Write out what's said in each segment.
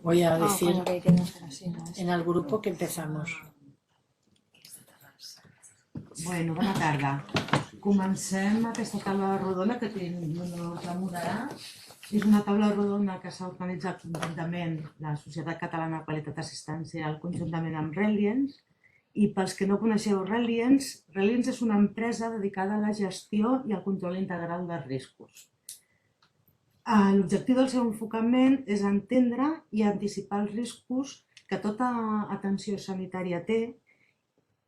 Voy a decir en el grupo que empezamos. Bueno, bona tarda. Comencem aquesta taula rodona que tinc l'honor de moderar. És una taula rodona que s'ha organitzat conjuntament la Societat Catalana de Qualitat Assistencial conjuntament amb Reliens. I pels que no coneixeu Reliens, Reliens és una empresa dedicada a la gestió i al control integral dels riscos. L'objectiu del seu enfocament és entendre i anticipar els riscos que tota atenció sanitària té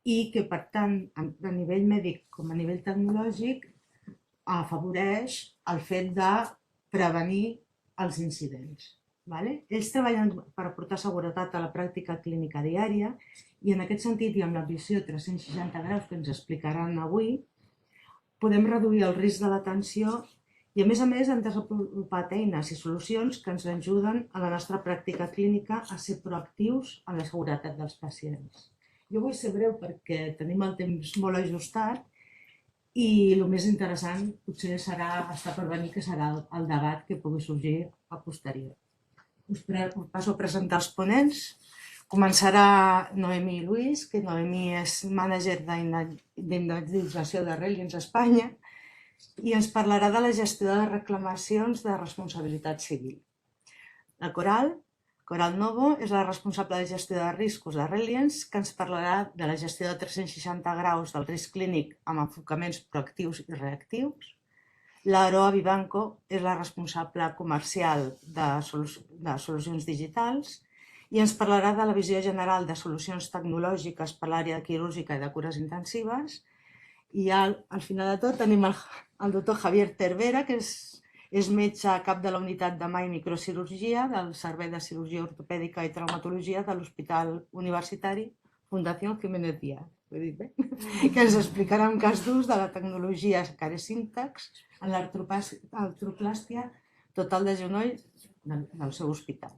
i que, per tant, a nivell mèdic com a nivell tecnològic, afavoreix el fet de prevenir els incidents. Ells treballen per aportar seguretat a la pràctica clínica diària i en aquest sentit i amb la visió 360 graus que ens explicaran avui, podem reduir el risc de l'atenció i a més han desenvolupat eines i solucions que ens ajuden a la nostra pràctica clínica a ser proactius en la seguretat dels pacients. Jo vull ser breu perquè tenim el temps molt ajustat i el més interessant potser serà estar per venir, que serà el debat que pugui sorgir a posterior. Us passo a presentar els ponents. Començarà Noemí Luis, que Noemí és mànager d'indemnització de Reliens a Espanya i ens parlarà de la gestió de reclamacions de responsabilitat civil. La Coral Novo, és la responsable de gestió de riscos de Reliens, que ens parlarà de la gestió de 360 graus del risc clínic amb enfocaments proactius i reactius. L'Aroa Vivanco és la responsable comercial de solucions digitals i ens parlarà de la visió general de solucions tecnològiques per l'àrea quirúrgica i de cures intensives. I al final de tot tenim el doctor Javier Cervera, que és metge cap de la unitat de mà i microcirurgia del Servei de Cirurgia Ortopèdica i Traumatologia de l'Hospital Universitari Fundació Jiménez Díaz, que ens explicarà un cas d'ús de la tecnologia Caresyntax en l'artroplàstia total de genoll del seu hospital.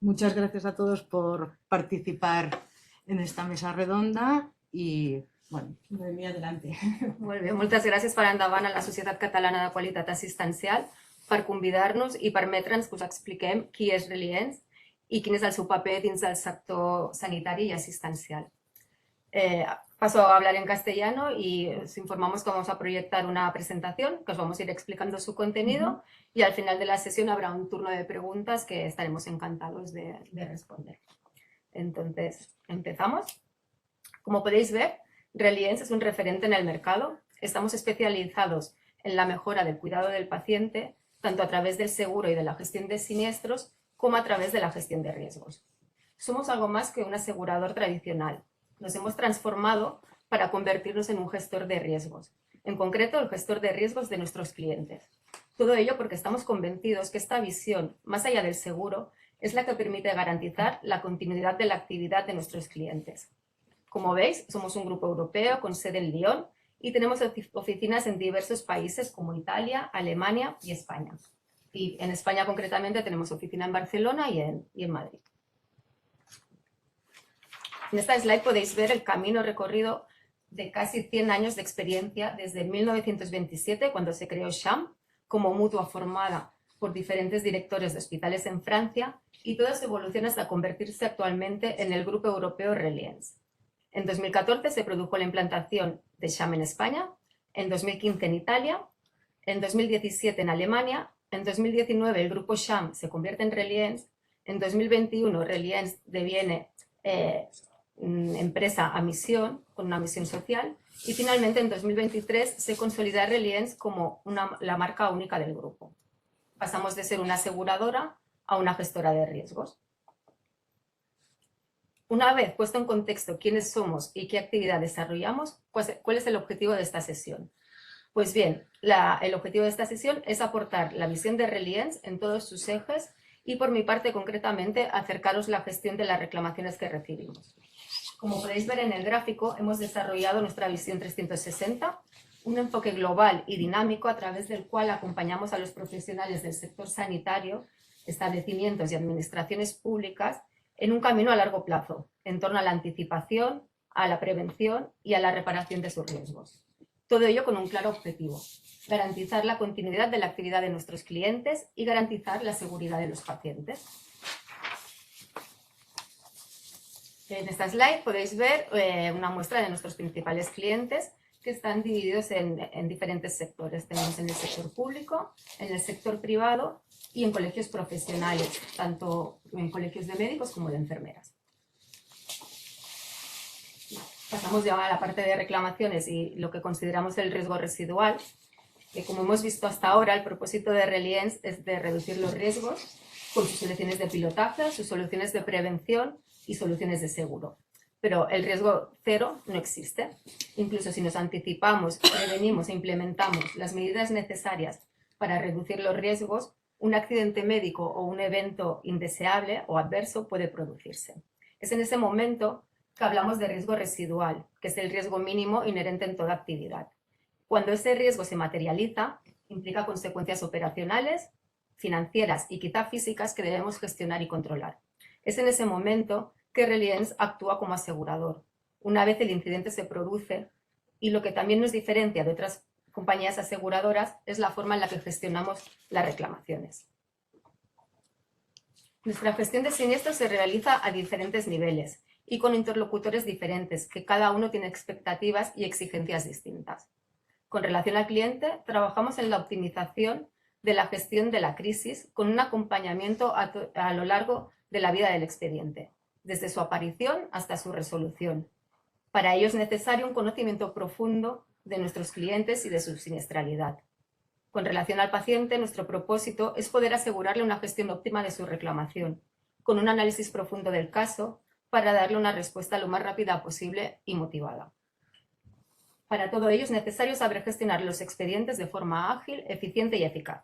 Muchas gracias a todos por participar en esta mesa redonda y bueno, Noemí, adelante. Molt bé, moltes gràcies per endavant a la Societat Catalana de Qualitat Assistencial per convidar-nos i permetre'ns que us expliquem qui és Reliens i quin és el seu paper dins del sector sanitari y asistencial. Paso a hablar en castellano y os informamos que vamos a proyectar una presentación que os vamos a ir explicando su contenido y al final de la sesión habrá un turno de preguntas que estaremos encantados de responder. Entonces, empezamos. Como podéis ver, Reliens es un referente en el mercado. Estamos especializados en la mejora del cuidado del paciente, tanto a través del seguro y de la gestión de siniestros, como a través de la gestión de riesgos. Somos algo más que un asegurador tradicional. Nos hemos transformado para convertirnos en un gestor de riesgos, en concreto el gestor de riesgos de nuestros clientes. Todo ello porque estamos convencidos que esta visión, más allá del seguro, es la que permite garantizar la continuidad de la actividad de nuestros clientes. Como veis, somos un grupo europeo con sede en Lyon y tenemos oficinas en diversos países como Italia, Alemania y España. Y en España concretamente tenemos oficina en Barcelona y en Madrid. En esta slide podéis ver el camino recorrido de casi 100 años de experiencia desde 1927, cuando se creó SHAM, como mutua formada por diferentes directores de hospitales en Francia, y toda su evolución hasta convertirse actualmente en el Grupo Europeo Reliens. En 2014 se produjo la implantación de SHAM en España, en 2015 en Italia, en 2017 en Alemania, en 2019 el Grupo SHAM se convierte en Reliens, en 2021 Reliens deviene empresa a misión, con una misión social, y finalmente en 2023 se consolida Reliens como la marca única del grupo. Pasamos de ser una aseguradora a una gestora de riesgos. Una vez puesto en contexto quiénes somos y qué actividad desarrollamos, ¿cuál es el objetivo de esta sesión? Pues bien, el objetivo de esta sesión es aportar la visión de Reliens en todos sus ejes y por mi parte concretamente acercaros la gestión de las reclamaciones que recibimos. Como podéis ver en el gráfico, hemos desarrollado nuestra visión 360, un enfoque global y dinámico a través del cual acompañamos a los profesionales del sector sanitario, establecimientos y administraciones públicas en un camino a largo plazo, en torno a la anticipación, a la prevención y a la reparación de sus riesgos. Todo ello con un claro objetivo: garantizar la continuidad de la actividad de nuestros clientes y garantizar la seguridad de los pacientes. En esta slide podéis ver una muestra de nuestros principales clientes que están divididos en diferentes sectores. Tenemos en el sector público, en el sector privado y en colegios profesionales, tanto en colegios de médicos como de enfermeras. Pasamos ya a la parte de reclamaciones y lo que consideramos el riesgo residual, que como hemos visto hasta ahora, el propósito de Reliens es de reducir los riesgos con sus soluciones de pilotaje, sus soluciones de prevención y soluciones de seguro. Pero el riesgo cero no existe. Incluso si nos anticipamos, prevenimos e implementamos las medidas necesarias para reducir los riesgos, un accidente médico o un evento indeseable o adverso puede producirse. Es en ese momento que hablamos de riesgo residual, que es el riesgo mínimo inherente en toda actividad. Cuando ese riesgo se materializa, implica consecuencias operacionales, financieras y quizá físicas que debemos gestionar y controlar. Es en ese momento que Reliens actúa como asegurador, una vez el incidente se produce, y lo que también nos diferencia de otras compañías aseguradoras es la forma en la que gestionamos las reclamaciones. Nuestra gestión de siniestros se realiza a diferentes niveles y con interlocutores diferentes, que cada uno tiene expectativas y exigencias distintas. Con relación al cliente, trabajamos en la optimización de la gestión de la crisis con un acompañamiento a lo largo de la vida del expediente, desde su aparición hasta su resolución. Para ello es necesario un conocimiento profundo de nuestros clientes y de su siniestralidad. Con relación al paciente, nuestro propósito es poder asegurarle una gestión óptima de su reclamación, con un análisis profundo del caso para darle una respuesta lo más rápida posible y motivada. Para todo ello es necesario saber gestionar los expedientes de forma ágil, eficiente y eficaz.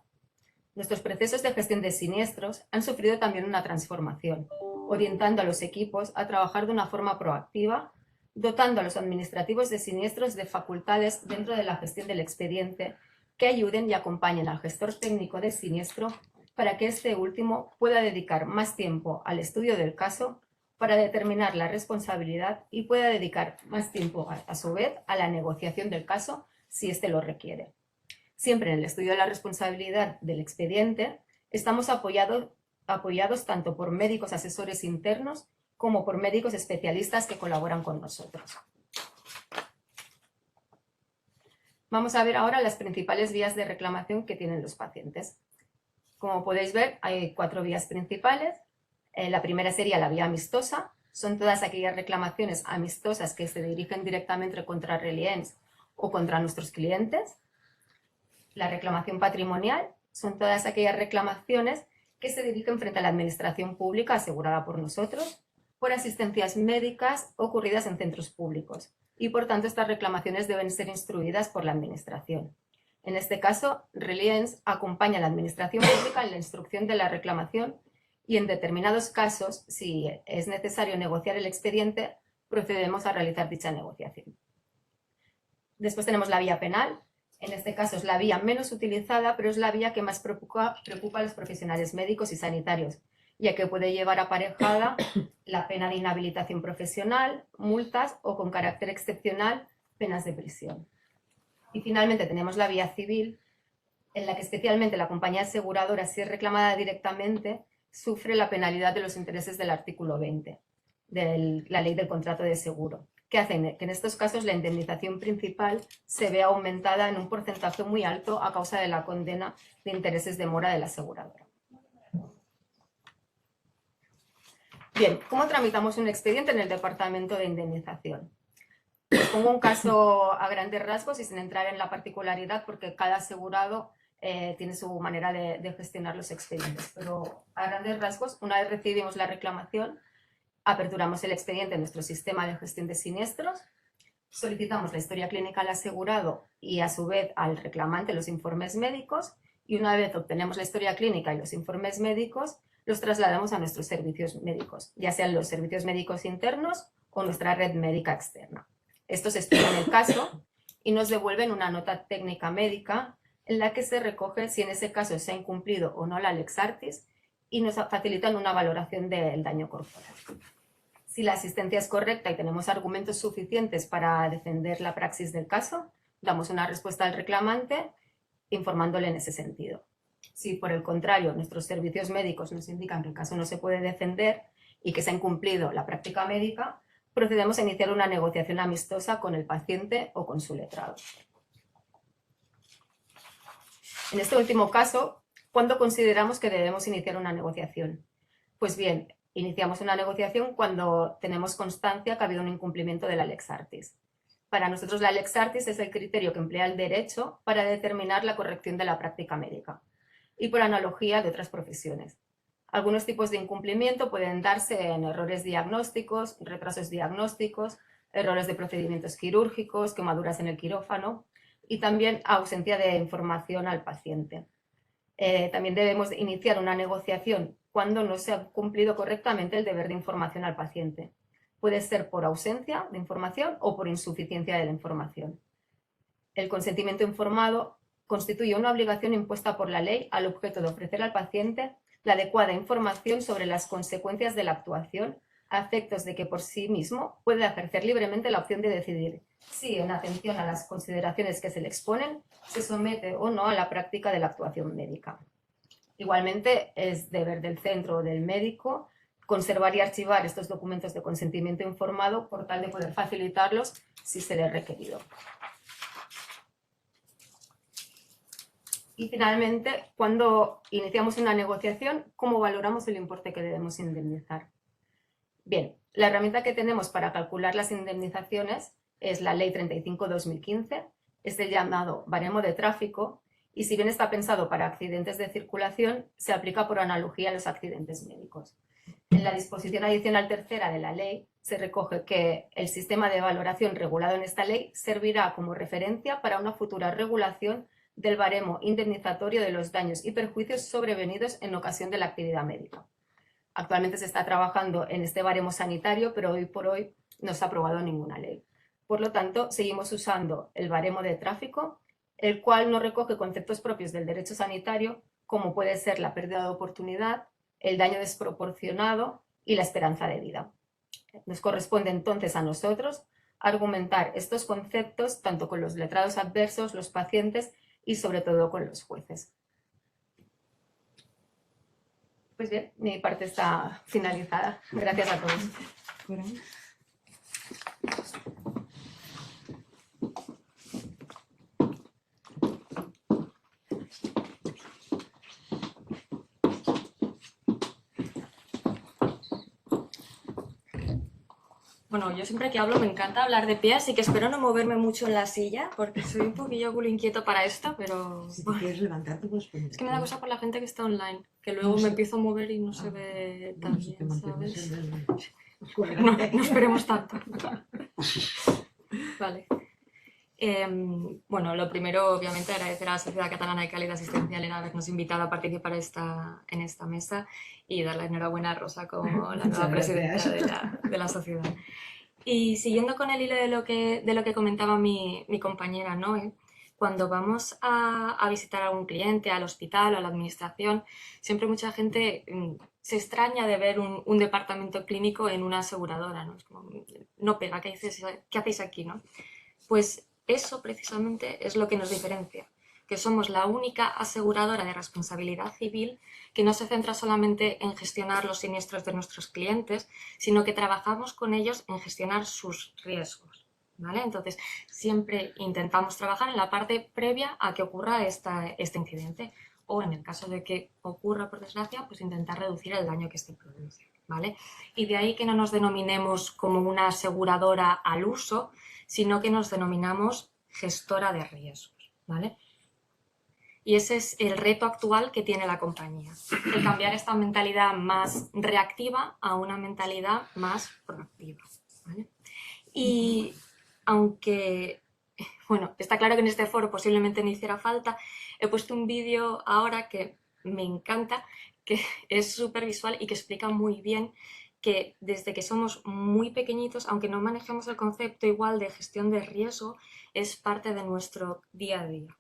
Nuestros procesos de gestión de siniestros han sufrido también una transformación, orientando a los equipos a trabajar de una forma proactiva, dotando a los administrativos de siniestros de facultades dentro de la gestión del expediente que ayuden y acompañen al gestor técnico de siniestro para que este último pueda dedicar más tiempo al estudio del caso para determinar la responsabilidad y pueda dedicar más tiempo, a su vez, a la negociación del caso si éste lo requiere. Siempre en el estudio de la responsabilidad del expediente estamos apoyados tanto por médicos asesores internos como por médicos especialistas que colaboran con nosotros. Vamos a ver ahora las principales vías de reclamación que tienen los pacientes. Como podéis ver, hay 4 vías principales. La primera sería la vía amistosa. Son todas aquellas reclamaciones amistosas que se dirigen directamente contra Reliens o contra nuestros clientes. La reclamación patrimonial son todas aquellas reclamaciones que se dirigen frente a la administración pública asegurada por nosotros por asistencias médicas ocurridas en centros públicos y por tanto estas reclamaciones deben ser instruidas por la administración. En este caso, Reliens acompaña a la administración pública en la instrucción de la reclamación y en determinados casos, si es necesario negociar el expediente, procedemos a realizar dicha negociación. Después tenemos la vía penal. En este caso es la vía menos utilizada, pero es la vía que más preocupa a los profesionales médicos y sanitarios, ya que puede llevar aparejada la pena de inhabilitación profesional, multas o, con carácter excepcional, penas de prisión. Y finalmente tenemos la vía civil, en la que especialmente la compañía aseguradora, si es reclamada directamente, sufre la penalidad de los intereses del artículo 20 de la Ley del Contrato de Seguro, que hacen que en estos casos la indemnización principal se vea aumentada en un porcentaje muy alto a causa de la condena de intereses de mora de la aseguradora. Bien, ¿cómo tramitamos un expediente en el departamento de indemnización? Os pongo un caso a grandes rasgos y sin entrar en la particularidad porque cada asegurado tiene su manera de gestionar los expedientes. Pero a grandes rasgos, una vez recibimos la reclamación, aperturamos el expediente en nuestro sistema de gestión de siniestros, solicitamos la historia clínica al asegurado y a su vez al reclamante los informes médicos y una vez obtenemos la historia clínica y los informes médicos, los trasladamos a nuestros servicios médicos, ya sean los servicios médicos internos o nuestra red médica externa. Estos estudian el caso y nos devuelven una nota técnica médica en la que se recoge si en ese caso se ha incumplido o no la lex artis y nos facilitan una valoración del daño corporal. Si la asistencia es correcta y tenemos argumentos suficientes para defender la praxis del caso, damos una respuesta al reclamante informándole en ese sentido. Si por el contrario nuestros servicios médicos nos indican que el caso no se puede defender y que se ha incumplido la práctica médica, procedemos a iniciar una negociación amistosa con el paciente o con su letrado. En este último caso, ¿cuándo consideramos que debemos iniciar una negociación? Pues bien, iniciamos una negociación cuando tenemos constancia que ha habido un incumplimiento de la lex artis. Para nosotros la lex artis es el criterio que emplea el derecho para determinar la corrección de la práctica médica y por analogía de otras profesiones. Algunos tipos de incumplimiento pueden darse en errores diagnósticos, retrasos diagnósticos, errores de procedimientos quirúrgicos, quemaduras en el quirófano y también ausencia de información al paciente. También debemos iniciar una negociación cuando no se ha cumplido correctamente el deber de información al paciente. Puede ser por ausencia de información o por insuficiencia de la información. El consentimiento informado constituye una obligación impuesta por la ley al objeto de ofrecer al paciente la adecuada información sobre las consecuencias de la actuación a efectos de que por sí mismo pueda ejercer libremente la opción de decidir si, en atención a las consideraciones que se le exponen, se somete o no a la práctica de la actuación médica. Igualmente, es deber del centro o del médico conservar y archivar estos documentos de consentimiento informado por tal de poder facilitarlos si se les requerido. Y finalmente, cuando iniciamos una negociación, ¿cómo valoramos el importe que debemos indemnizar? Bien, la herramienta que tenemos para calcular las indemnizaciones es la Ley 35/2015, es el llamado baremo de tráfico, y si bien está pensado para accidentes de circulación, se aplica por analogía a los accidentes médicos. En la disposición adicional tercera de la ley se recoge que el sistema de valoración regulado en esta ley servirá como referencia para una futura regulación del baremo indemnizatorio de los daños y perjuicios sobrevenidos en ocasión de la actividad médica. Actualmente se está trabajando en este baremo sanitario, pero hoy por hoy no se ha aprobado ninguna ley. Por lo tanto, seguimos usando el baremo de tráfico, el cual no recoge conceptos propios del derecho sanitario, como puede ser la pérdida de oportunidad, el daño desproporcionado y la esperanza de vida. Nos corresponde entonces a nosotros argumentar estos conceptos tanto con los letrados adversos, los pacientes y sobre todo con los jueces. Pues bien, mi parte está finalizada. Gracias a todos. Bueno, yo siempre que hablo me encanta hablar de pie, así que espero no moverme mucho en la silla, porque soy un poquillo culo inquieto para esto, pero... Si te quieres levantar, te puedes poner. Es que me da cosa por la gente que está online, que luego me empiezo a mover y no se ve tan bien, ¿sabes? No esperemos tanto. Vale. Bueno, lo primero, obviamente, agradecer a la Sociedad Catalana de Calidad Asistencial en habernos invitado a participar en esta mesa y dar la enhorabuena a Rosa como la nueva presidenta de la sociedad. Y siguiendo con el hilo de lo que comentaba mi compañera Noé, cuando vamos a visitar a algún cliente, al hospital o a la administración, siempre mucha gente se extraña de ver un departamento clínico en una aseguradora, ¿no? Es como, no pega, ¿qué hacéis aquí, no? Pues eso precisamente es lo que nos diferencia, que somos la única aseguradora de responsabilidad civil que no se centra solamente en gestionar los siniestros de nuestros clientes, sino que trabajamos con ellos en gestionar sus riesgos, ¿vale? Entonces, siempre intentamos trabajar en la parte previa a que ocurra este incidente, o en el caso de que ocurra, por desgracia, pues intentar reducir el daño que se produce, ¿vale? Y de ahí que no nos denominemos como una aseguradora al uso, sino que nos denominamos gestora de riesgos, ¿vale? Y ese es el reto actual que tiene la compañía, el cambiar esta mentalidad más reactiva a una mentalidad más proactiva, ¿vale? Y aunque, bueno, está claro que en este foro posiblemente no hiciera falta, he puesto un vídeo ahora que me encanta, que es súper visual y que explica muy bien que desde que somos muy pequeñitos, aunque no manejemos el concepto igual de gestión de riesgo, es parte de nuestro día a día.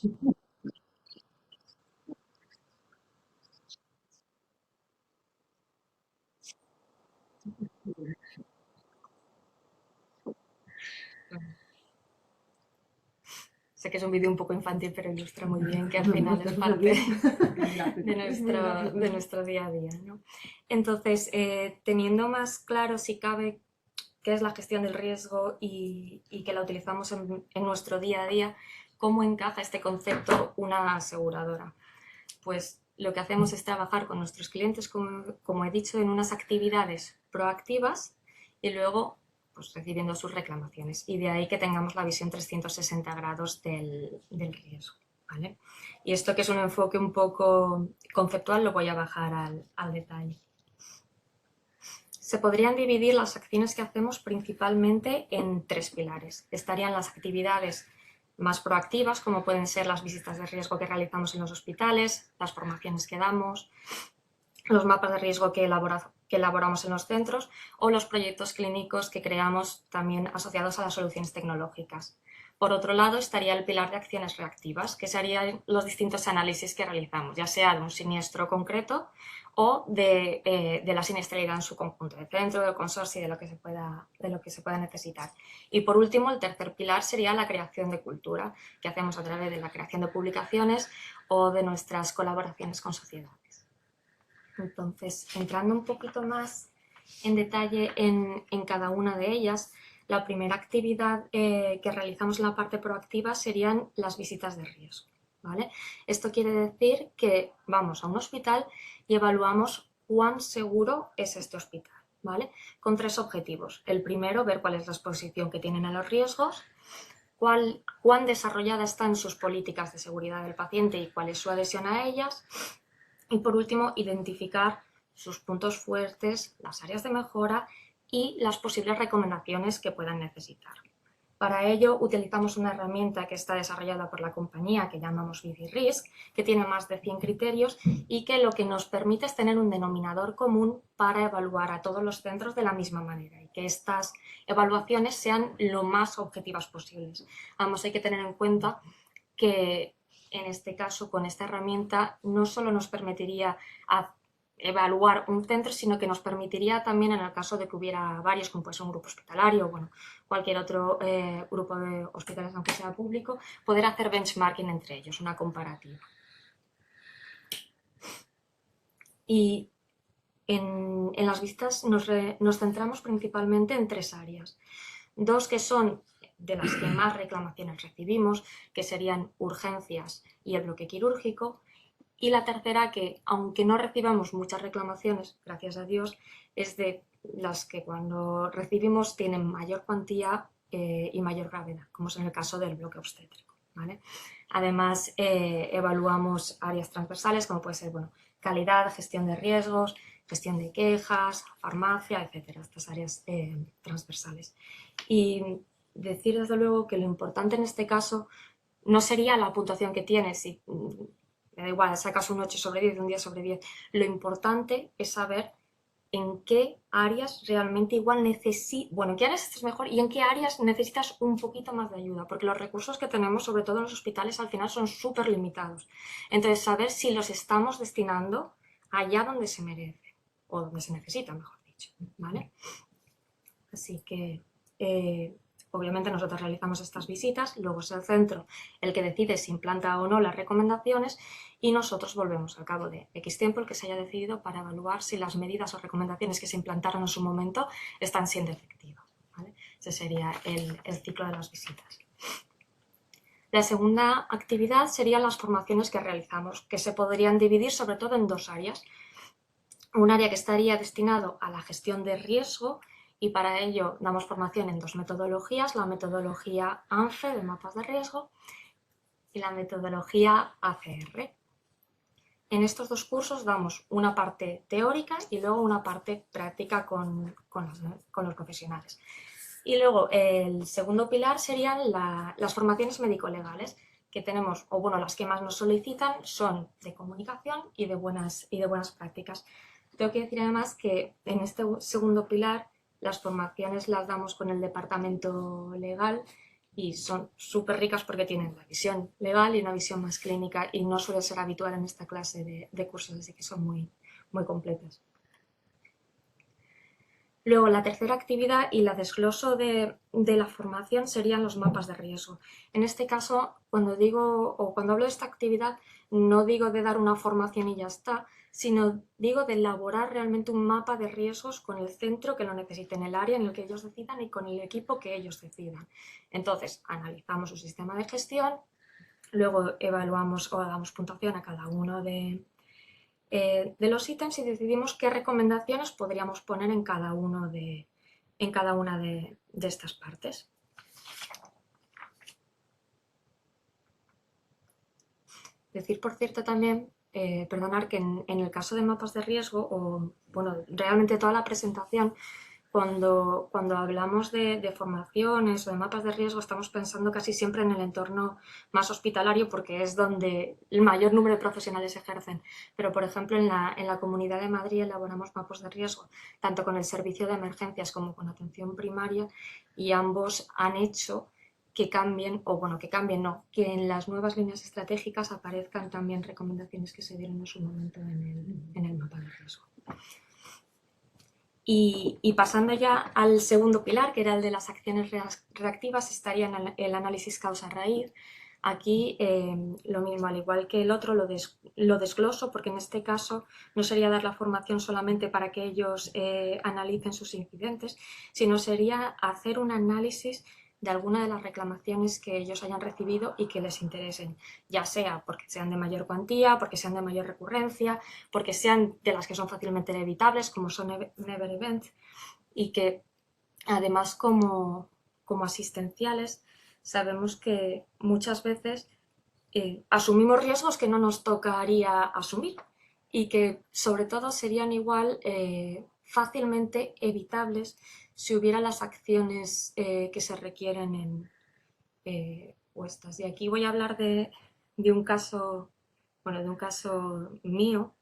Sé que es un vídeo un poco infantil, pero ilustra muy bien que al final es parte de nuestro día a día, ¿no? Entonces, teniendo más claro, si cabe, qué es la gestión del riesgo y que la utilizamos en nuestro día a día, ¿cómo encaja este concepto una aseguradora? Pues lo que hacemos es trabajar con nuestros clientes, como he dicho, en unas actividades proactivas y luego pues, recibiendo sus reclamaciones. Y de ahí que tengamos la visión 360 grados del riesgo. ¿Vale? Y esto, que es un enfoque un poco conceptual, lo voy a bajar al detalle. Se podrían dividir las acciones que hacemos principalmente en 3 pilares. Estarían las actividades más proactivas, como pueden ser las visitas de riesgo que realizamos en los hospitales, las formaciones que damos, los mapas de riesgo que elaboramos en los centros o los proyectos clínicos que creamos también asociados a las soluciones tecnológicas. Por otro lado, estaría el pilar de acciones reactivas, que serían los distintos análisis que realizamos, ya sea de un siniestro concreto o de la siniestralidad en su conjunto, del centro, del consorcio y de lo que se pueda necesitar. Y por último, el tercer pilar sería la creación de cultura, que hacemos a través de la creación de publicaciones o de nuestras colaboraciones con sociedades. Entonces, entrando un poquito más en detalle en cada una de ellas, la primera actividad que realizamos en la parte proactiva serían las visitas de riesgo. ¿Vale? Esto quiere decir que vamos a un hospital y evaluamos cuán seguro es este hospital, ¿vale? Con 3 objetivos. El primero, ver cuál es la exposición que tienen a los riesgos, cuán desarrollada están sus políticas de seguridad del paciente y cuál es su adhesión a ellas. Y por último, identificar sus puntos fuertes, las áreas de mejora y las posibles recomendaciones que puedan necesitar. Para ello utilizamos una herramienta que está desarrollada por la compañía que llamamos VidiRisk, que tiene más de 100 criterios y que lo que nos permite es tener un denominador común para evaluar a todos los centros de la misma manera y que estas evaluaciones sean lo más objetivas posibles. Además, hay que tener en cuenta que en este caso, con esta herramienta, no solo nos permitiría evaluar un centro, sino que nos permitiría también, en el caso de que hubiera varios, como puede ser un grupo hospitalario o bueno, cualquier otro grupo de hospitales, aunque sea público, poder hacer benchmarking entre ellos, una comparativa. Y en las visitas nos centramos principalmente en 3 áreas. 2 que son de las que más reclamaciones recibimos, que serían urgencias y el bloque quirúrgico. Y la tercera, que aunque no recibamos muchas reclamaciones, gracias a Dios, es de las que cuando recibimos tienen mayor cuantía y mayor gravedad, como es en el caso del bloque obstétrico, ¿vale? Además, evaluamos áreas transversales, como puede ser calidad, gestión de riesgos, gestión de quejas, farmacia, etcétera, estas áreas transversales. Y decir desde luego que lo importante en este caso no sería la puntuación que tienes, si me da igual, sacas un 8 sobre 10, un 10 sobre 10. Lo importante es saber en qué áreas realmente igual en qué áreas estás mejor y en qué áreas necesitas un poquito más de ayuda, porque los recursos que tenemos, sobre todo en los hospitales, al final son súper limitados. Entonces, saber si los estamos destinando allá donde se merece, o donde se necesita, mejor dicho, ¿vale? Así que, obviamente nosotros realizamos estas visitas, luego es el centro el que decide si implanta o no las recomendaciones y nosotros volvemos al cabo de X tiempo el que se haya decidido para evaluar si las medidas o recomendaciones que se implantaron en su momento están siendo efectivas, ¿vale? Ese sería el ciclo de las visitas. La segunda actividad serían las formaciones que realizamos, que se podrían dividir sobre todo en 2 áreas. Un área que estaría destinado a la gestión de riesgo y para ello damos formación en 2 metodologías, la metodología ANFE de mapas de riesgo y la metodología ACR. En estos 2 cursos damos una parte teórica y luego una parte práctica con los profesionales. Y luego el segundo pilar serían las formaciones médico-legales que tenemos, o las que más nos solicitan son de comunicación y de buenas prácticas. Tengo que decir además que en este segundo pilar las formaciones las damos con el departamento legal y son súper ricas porque tienen la visión legal y una visión más clínica y no suele ser habitual en esta clase de cursos, así que son muy, muy completas. Luego, la tercera actividad y la desgloso de la formación serían los mapas de riesgo. En este caso, cuando hablo de esta actividad, no digo de dar una formación y ya está, sino digo de elaborar realmente un mapa de riesgos con el centro que lo necesite, en el área en el que ellos decidan y con el equipo que ellos decidan. Entonces, analizamos su sistema de gestión, luego evaluamos o damos puntuación a cada uno de los ítems y decidimos qué recomendaciones podríamos poner en cada una de estas partes. Decir, por cierto, también, perdonar que en el caso de mapas de riesgo, o bueno, realmente toda la presentación, cuando hablamos de formaciones o de mapas de riesgo, estamos pensando casi siempre en el entorno más hospitalario porque es donde el mayor número de profesionales ejercen. Pero, por ejemplo, en la Comunidad de Madrid elaboramos mapas de riesgo, tanto con el servicio de emergencias como con atención primaria, y ambos han hecho que cambien, que en las nuevas líneas estratégicas aparezcan también recomendaciones que se dieron en su momento en el mapa de riesgo. Y pasando ya al segundo pilar, que era el de las acciones reactivas, estaría en el análisis causa-raíz. Aquí lo mismo, al igual que el otro, lo desgloso, porque en este caso no sería dar la formación solamente para que ellos analicen sus incidentes, sino sería hacer un análisis de alguna de las reclamaciones que ellos hayan recibido y que les interesen, ya sea porque sean de mayor cuantía, porque sean de mayor recurrencia, porque sean de las que son fácilmente evitables, como son never events, y que además como asistenciales sabemos que muchas veces asumimos riesgos que no nos tocaría asumir y que sobre todo serían igual fácilmente evitables si hubiera las acciones que se requieren puestas. Y aquí voy a hablar de un caso mío.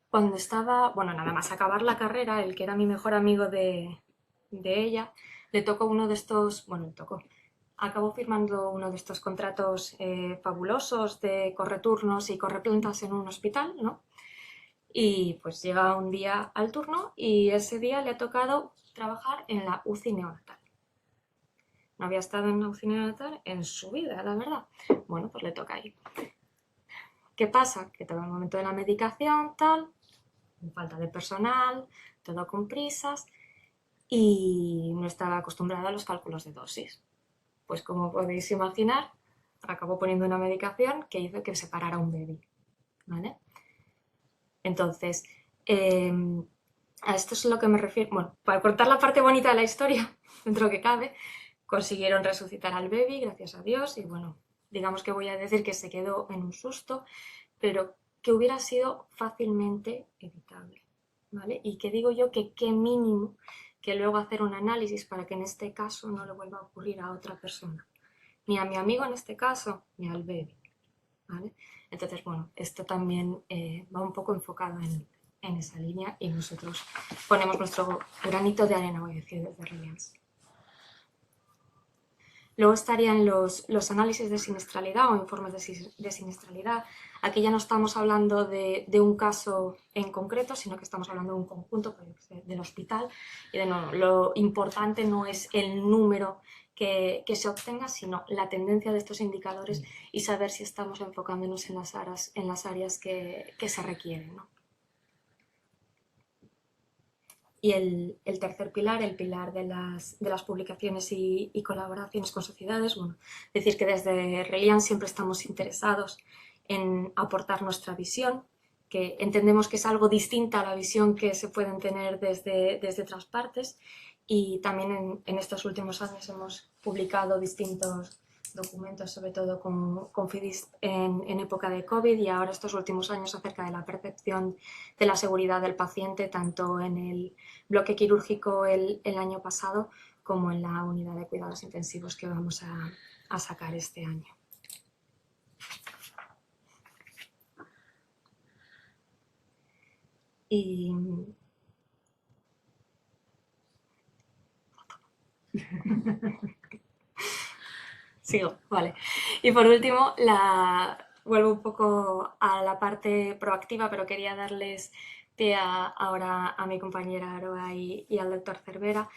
Cuando estaba, nada más acabar la carrera, el que era mi mejor amigo de ella, le tocó uno de estos, acabó firmando uno de estos contratos fabulosos de correturnos y correplantas en un hospital, ¿no? Y pues llega un día al turno y ese día le ha tocado trabajar en la UCI neonatal. No había estado en la UCI neonatal en su vida, la verdad. Bueno, pues le toca ahí. ¿Qué pasa? Que todo el momento de la medicación, falta de personal, todo con prisas y no estaba acostumbrada a los cálculos de dosis. Pues como podéis imaginar, acabó poniendo una medicación que hizo que se parara un bebé, ¿vale? Entonces, a esto es lo que me refiero. Bueno, para contar la parte bonita de la historia, dentro de lo que cabe, consiguieron resucitar al bebé, gracias a Dios, y bueno, digamos que voy a decir que se quedó en un susto, pero que hubiera sido fácilmente evitable, ¿vale? Y que digo yo que qué mínimo que luego hacer un análisis para que en este caso no le vuelva a ocurrir a otra persona, ni a mi amigo en este caso, ni al bebé, ¿vale? Entonces, bueno, esto también va un poco enfocado en esa línea y nosotros ponemos nuestro granito de arena, voy a decir, desde Reliance. Luego estarían los análisis de siniestralidad o informes de siniestralidad. Aquí ya no estamos hablando de un caso en concreto, sino que estamos hablando de un conjunto del hospital. Y de nuevo, lo importante no es el número que se obtenga, sino la tendencia de estos indicadores y saber si estamos enfocándonos en las áreas que se requieren, ¿no? Y el tercer pilar, el pilar de las publicaciones y colaboraciones con sociedades, decir que desde Reliance siempre estamos interesados en aportar nuestra visión, que entendemos que es algo distinta a la visión que se pueden tener desde otras partes, y también en estos últimos años hemos publicado distintos documentos, sobre todo con FIDIS en época de COVID, y ahora estos últimos años acerca de la percepción de la seguridad del paciente, tanto en el bloque quirúrgico el año pasado como en la unidad de cuidados intensivos que vamos a sacar este año. Y Sigo, vale. Y por último, vuelvo un poco a la parte proactiva, pero quería darles pie ahora a mi compañera Aroa y al doctor Cervera.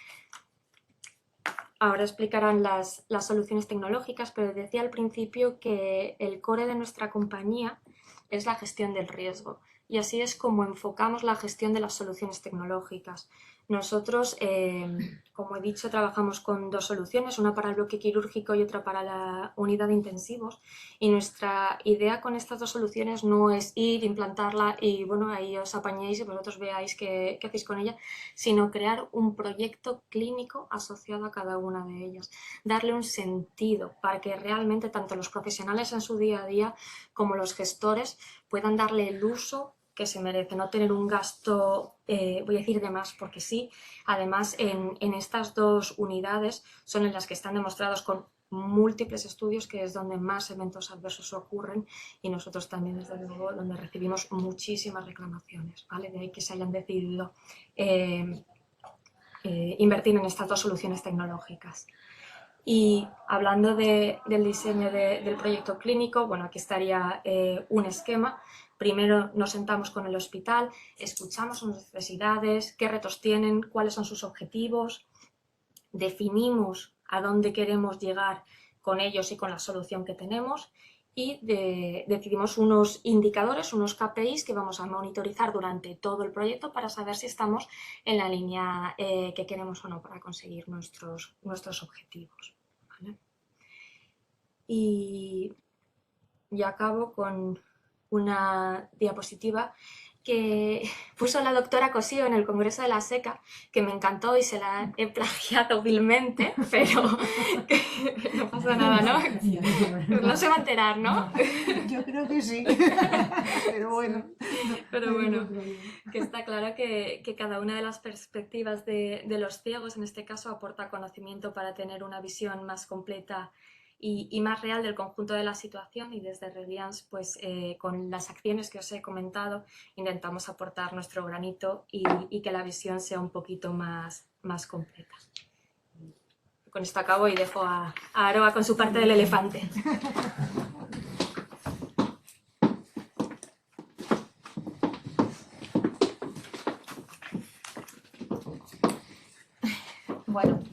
Ahora explicarán las soluciones tecnológicas, pero decía al principio que el core de nuestra compañía es la gestión del riesgo, y así es como enfocamos la gestión de las soluciones tecnológicas. Nosotros, como he dicho, trabajamos con 2 soluciones, una para el bloque quirúrgico y otra para la unidad de intensivos, y nuestra idea con estas 2 soluciones no es ir, implantarla y bueno, ahí os apañéis y vosotros veáis qué hacéis con ella, sino crear un proyecto clínico asociado a cada una de ellas, darle un sentido para que realmente tanto los profesionales en su día a día como los gestores puedan darle el uso que se merece, no tener un gasto, voy a decir de más porque sí. Además, en estas 2 unidades son en las que están demostrados con múltiples estudios que es donde más eventos adversos ocurren, y nosotros también, desde luego, donde recibimos muchísimas reclamaciones, ¿vale? De ahí que se hayan decidido invertir en estas 2 soluciones tecnológicas. Y hablando del diseño del proyecto clínico, bueno, aquí estaría un esquema. Primero nos sentamos con el hospital, escuchamos sus necesidades, qué retos tienen, cuáles son sus objetivos, definimos a dónde queremos llegar con ellos y con la solución que tenemos, y decidimos unos indicadores, unos KPIs que vamos a monitorizar durante todo el proyecto para saber si estamos en la línea que queremos o no para conseguir nuestros objetivos, ¿vale? Y acabo con una diapositiva que puso la doctora Cosío en el Congreso de la SECA, que me encantó y se la he plagiado vilmente, pero no pasa nada, ¿no? No se va a enterar, ¿no? Yo creo que sí, pero bueno. Pero bueno, que está claro que cada una de las perspectivas de los ciegos, en este caso, aporta conocimiento para tener una visión más completa y más real del conjunto de la situación, y desde Reliance, pues con las acciones que os he comentado, intentamos aportar nuestro granito y que la visión sea un poquito más completa. Con esto acabo y dejo a Aroa con su parte del elefante. Bueno,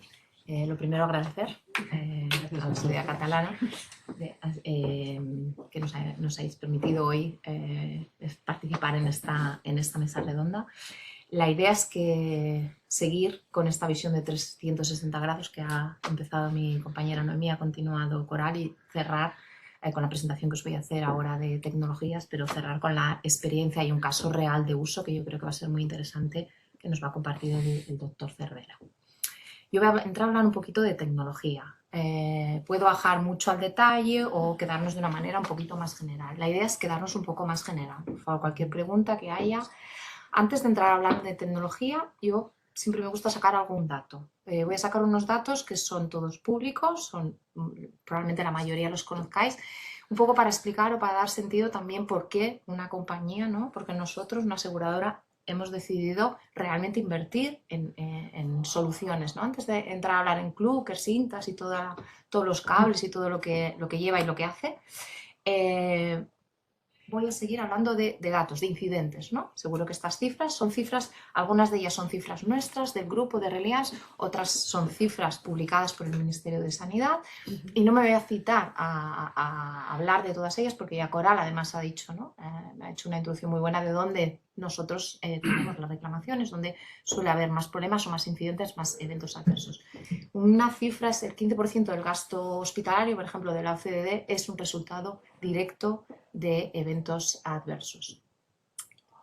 lo primero agradecer a la Sociedad Catalana que nos hayáis permitido hoy participar en esta mesa redonda. La idea es que seguir con esta visión de 360 grados que ha empezado mi compañera Noemí, ha continuado Coral, y cerrar con la presentación que os voy a hacer ahora de tecnologías, pero cerrar con la experiencia y un caso real de uso que yo creo que va a ser muy interesante, que nos va a compartir el doctor Cervera. Yo voy a entrar a hablar un poquito de tecnología. Puedo bajar mucho al detalle o quedarnos de una manera un poquito más general. La idea es quedarnos un poco más general. Por favor, cualquier pregunta que haya. Antes de entrar a hablar de tecnología, yo siempre me gusta sacar algún dato. Voy a sacar unos datos que son todos públicos, probablemente la mayoría los conozcáis, un poco para explicar o para dar sentido también por qué una compañía, ¿no? Porque nosotros, una aseguradora, hemos decidido realmente invertir en soluciones, ¿no? Antes de entrar a hablar en Kluker, Cintas y todos los cables y todo lo que lleva y lo que hace, voy a seguir hablando de datos, de incidentes, ¿no? Seguro que estas cifras son cifras, algunas de ellas son cifras nuestras, del grupo de Reliance, otras son cifras publicadas por el Ministerio de Sanidad, y no me voy a citar a hablar de todas ellas porque ya Coral además ha dicho, ¿no? Me ha hecho una introducción muy buena de dónde nosotros tenemos las reclamaciones, donde suele haber más problemas o más incidentes, más eventos adversos. Una cifra es el 15% del gasto hospitalario, por ejemplo, de la OCDE, es un resultado directo de eventos adversos.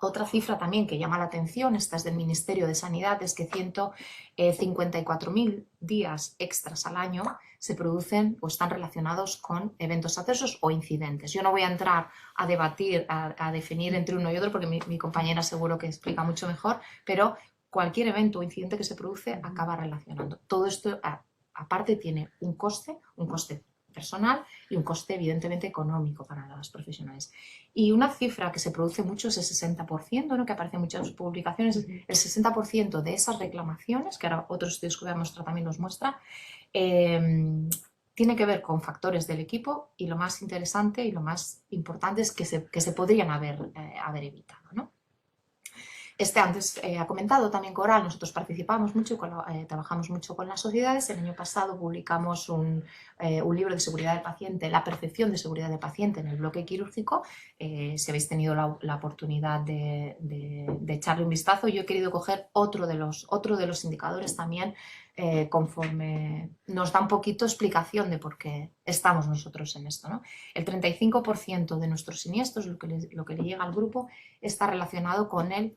Otra cifra también que llama la atención, esta es del Ministerio de Sanidad, es que 154.000 días extras al año se producen o están relacionados con eventos adversos o incidentes. Yo no voy a entrar a debatir, a definir entre uno y otro, porque mi compañera seguro que explica mucho mejor, pero cualquier evento o incidente que se produce acaba relacionando. Todo esto, aparte, tiene un coste personal y un coste evidentemente económico para los profesionales. Y una cifra que se produce mucho es el 60%, ¿no? Que aparece en muchas publicaciones, el 60% de esas reclamaciones, que ahora otros estudios que voy a mostrar también los muestra, tiene que ver con factores del equipo y lo más interesante y lo más importante es que se podrían haber evitado, ¿no? Antes ha comentado también Coral, nosotros participamos mucho, trabajamos mucho con las sociedades. El año pasado publicamos un libro de seguridad del paciente, la percepción de seguridad del paciente en el bloque quirúrgico. Si habéis tenido la oportunidad de echarle un vistazo, yo he querido coger otro de los indicadores también, conforme nos da un poquito explicación de por qué estamos nosotros en esto, ¿no? El 35% de nuestros siniestros, lo que le llega al grupo, está relacionado con el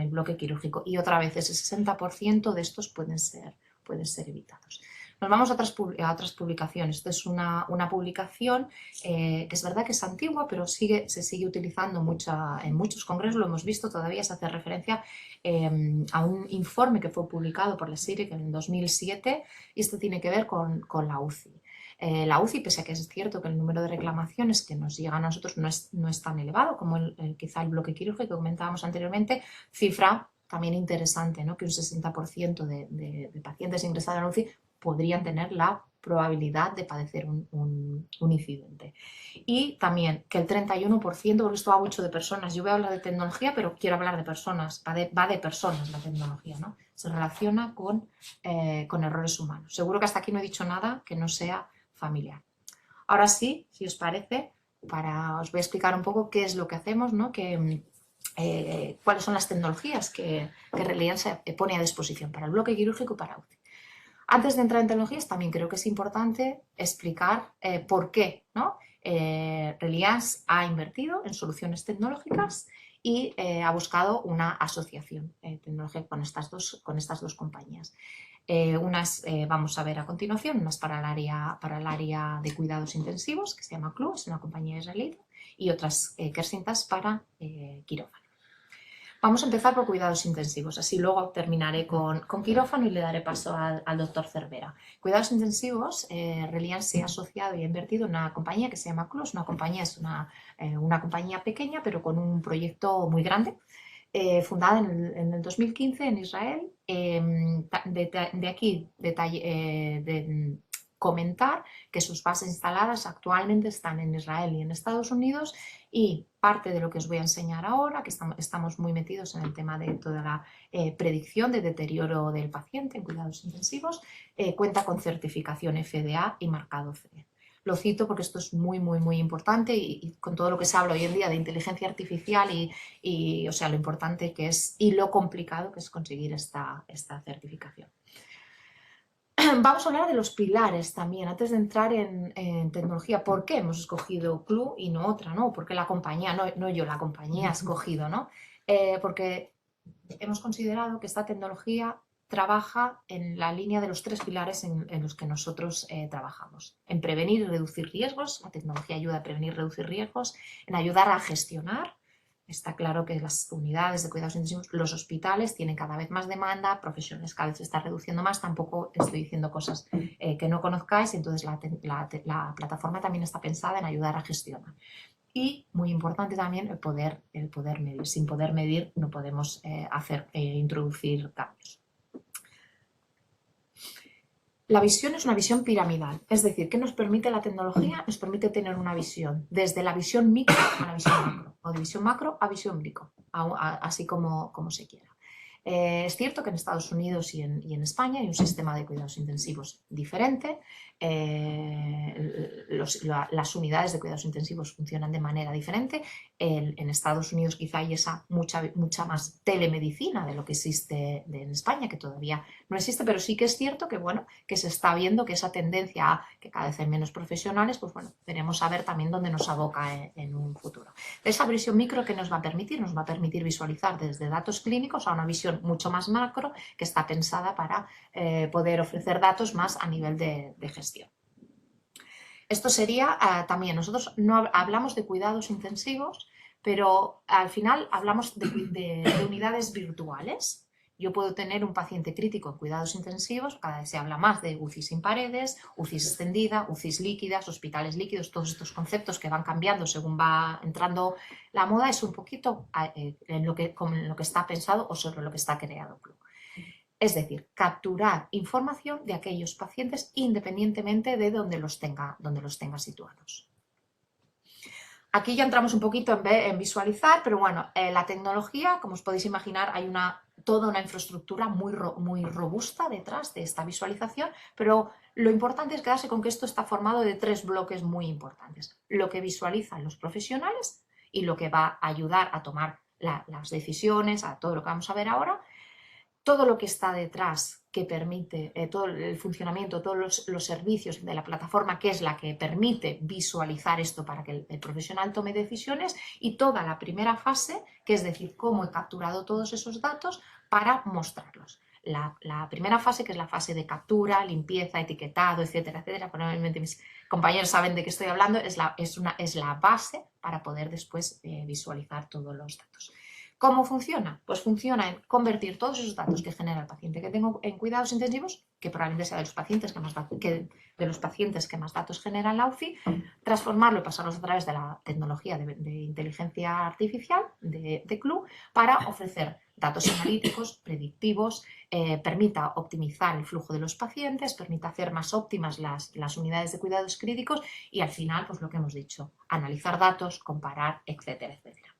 bloque quirúrgico, y otra vez ese 60% de estos pueden ser evitados. Nos vamos a otras publicaciones. Esta es una publicación que es verdad que es antigua, pero se sigue utilizando en muchos congresos, lo hemos visto, todavía se hace referencia a un informe que fue publicado por la CIRIC en 2007, y esto tiene que ver con la UCI. La UCI, pese a que es cierto que el número de reclamaciones que nos llegan a nosotros no es tan elevado como quizá el bloque quirúrgico que comentábamos anteriormente, cifra también interesante, ¿no? Que un 60% de pacientes ingresados a la UCI podrían tener la probabilidad de padecer un incidente. Y también que el 31%, porque esto va mucho de personas, yo voy a hablar de tecnología, pero quiero hablar de personas, va de personas la tecnología, ¿no? Se relaciona con errores humanos. Seguro que hasta aquí no he dicho nada que no sea familiar. Ahora sí, si os parece, os voy a explicar un poco qué es lo que hacemos, ¿no? Cuáles son las tecnologías que Reliance se pone a disposición para el bloque quirúrgico y para UCI. Antes de entrar en tecnologías, también creo que es importante explicar por qué, ¿no? Reliance ha invertido en soluciones tecnológicas y ha buscado una asociación tecnológica con estas dos compañías. Unas vamos a ver a continuación, unas para el área de cuidados intensivos, que se llama CLU, es una compañía israelita, y otras Kersintas para quirófano. Vamos a empezar por cuidados intensivos, así luego terminaré con quirófano y le daré paso al doctor Cervera. Cuidados intensivos, Reliance se ha asociado y ha invertido en una compañía que se llama CLU, es una compañía pequeña pero con un proyecto muy grande. Fundada en el 2015 en Israel. De aquí comentar que sus bases instaladas actualmente están en Israel y en Estados Unidos, y parte de lo que os voy a enseñar ahora, que estamos muy metidos en el tema de toda la predicción de deterioro del paciente en cuidados intensivos, cuenta con certificación FDA y marcado CE. Lo cito porque esto es muy, muy, muy importante, y con todo lo que se habla hoy en día de inteligencia artificial y o sea, lo importante que es y lo complicado que es conseguir esta certificación. Vamos a hablar de los pilares también, antes de entrar en tecnología. ¿Por qué hemos escogido CLU y no otra, ¿no? ¿Por qué la compañía, no yo, la compañía ha escogido, ¿no? Porque hemos considerado que esta tecnología trabaja en la línea de los 3 pilares en los que nosotros trabajamos. En prevenir y reducir riesgos, la tecnología ayuda a prevenir y reducir riesgos, en ayudar a gestionar. Está claro que las unidades de cuidados intensivos, los hospitales tienen cada vez más demanda, profesionales cada vez se está reduciendo más, tampoco estoy diciendo cosas que no conozcáis, entonces la plataforma también está pensada en ayudar a gestionar. Y muy importante también el poder medir. Sin poder medir no podemos introducir cambios. La visión es una visión piramidal, es decir, ¿qué nos permite la tecnología? Nos permite tener una visión desde la visión micro a la visión macro, o de visión macro a visión micro, así como se quiera. Es cierto que en Estados Unidos y en España hay un sistema de cuidados intensivos diferente. Las unidades de cuidados intensivos funcionan de manera diferente. En Estados Unidos quizá hay esa mucha más telemedicina de lo que existe en España, que todavía no existe, pero sí que es cierto que, bueno, que se está viendo que esa tendencia a que cada vez hay menos profesionales, pues bueno, veremos a ver también dónde nos aboca en un futuro. Esa visión micro, que nos va a permitir visualizar desde datos clínicos a una visión mucho más macro, que está pensada para poder ofrecer datos más a nivel de gestión. Esto sería también, nosotros no hablamos de cuidados intensivos, pero al final hablamos de unidades virtuales. Yo puedo tener un paciente crítico en cuidados intensivos, cada vez se habla más de UCI sin paredes, UCI extendida, UCIs líquidas, hospitales líquidos, todos estos conceptos que van cambiando según va entrando la moda, es un poquito en lo que está pensado o sobre lo que está creado. Es decir, capturar información de aquellos pacientes independientemente de donde los tenga situados. Aquí ya entramos un poquito en visualizar, pero bueno, la tecnología, como os podéis imaginar, hay toda una infraestructura muy robusta detrás de esta visualización, pero lo importante es quedarse con que esto está formado de 3 bloques muy importantes. Lo que visualizan los profesionales y lo que va a ayudar a tomar las decisiones, a todo lo que vamos a ver ahora, todo lo que está detrás que permite, todo el funcionamiento, todos los servicios de la plataforma, que es la que permite visualizar esto para que el profesional tome decisiones, y toda la primera fase, que es decir, cómo he capturado todos esos datos para mostrarlos. La primera fase, que es la fase de captura, limpieza, etiquetado, etcétera, etcétera, probablemente mis compañeros saben de qué estoy hablando, es la base para poder después visualizar todos los datos. ¿Cómo funciona? Pues funciona en convertir todos esos datos que genera el paciente que tengo en cuidados intensivos, que probablemente sea de los pacientes que más datos genera en la UCI, transformarlo y pasarlos a través de la tecnología de inteligencia artificial de CLU para ofrecer datos analíticos, predictivos, permita optimizar el flujo de los pacientes, permita hacer más óptimas las unidades de cuidados críticos y al final, pues lo que hemos dicho, analizar datos, comparar, etcétera, etcétera.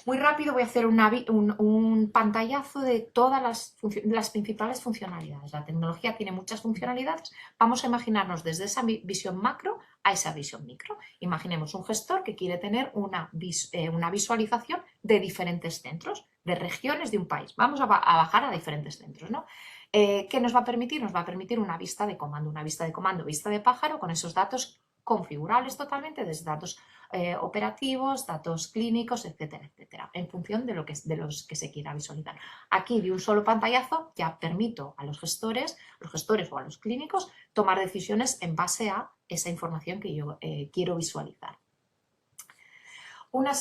Muy rápido voy a hacer un pantallazo de todas las principales funcionalidades. La tecnología tiene muchas funcionalidades. Vamos a imaginarnos desde esa visión macro a esa visión micro. Imaginemos un gestor que quiere tener una visualización de diferentes centros, de regiones de un país. Vamos a bajar a diferentes centros, ¿no? ¿Qué nos va a permitir? Nos va a permitir una vista de comando, vista de pájaro, con esos datos configurables totalmente, desde datos operativos, datos clínicos, etcétera, etcétera, en función de los que se quiera visualizar. Aquí, de un solo pantallazo, ya permito a los gestores o a los clínicos tomar decisiones en base a esa información que yo quiero visualizar. Una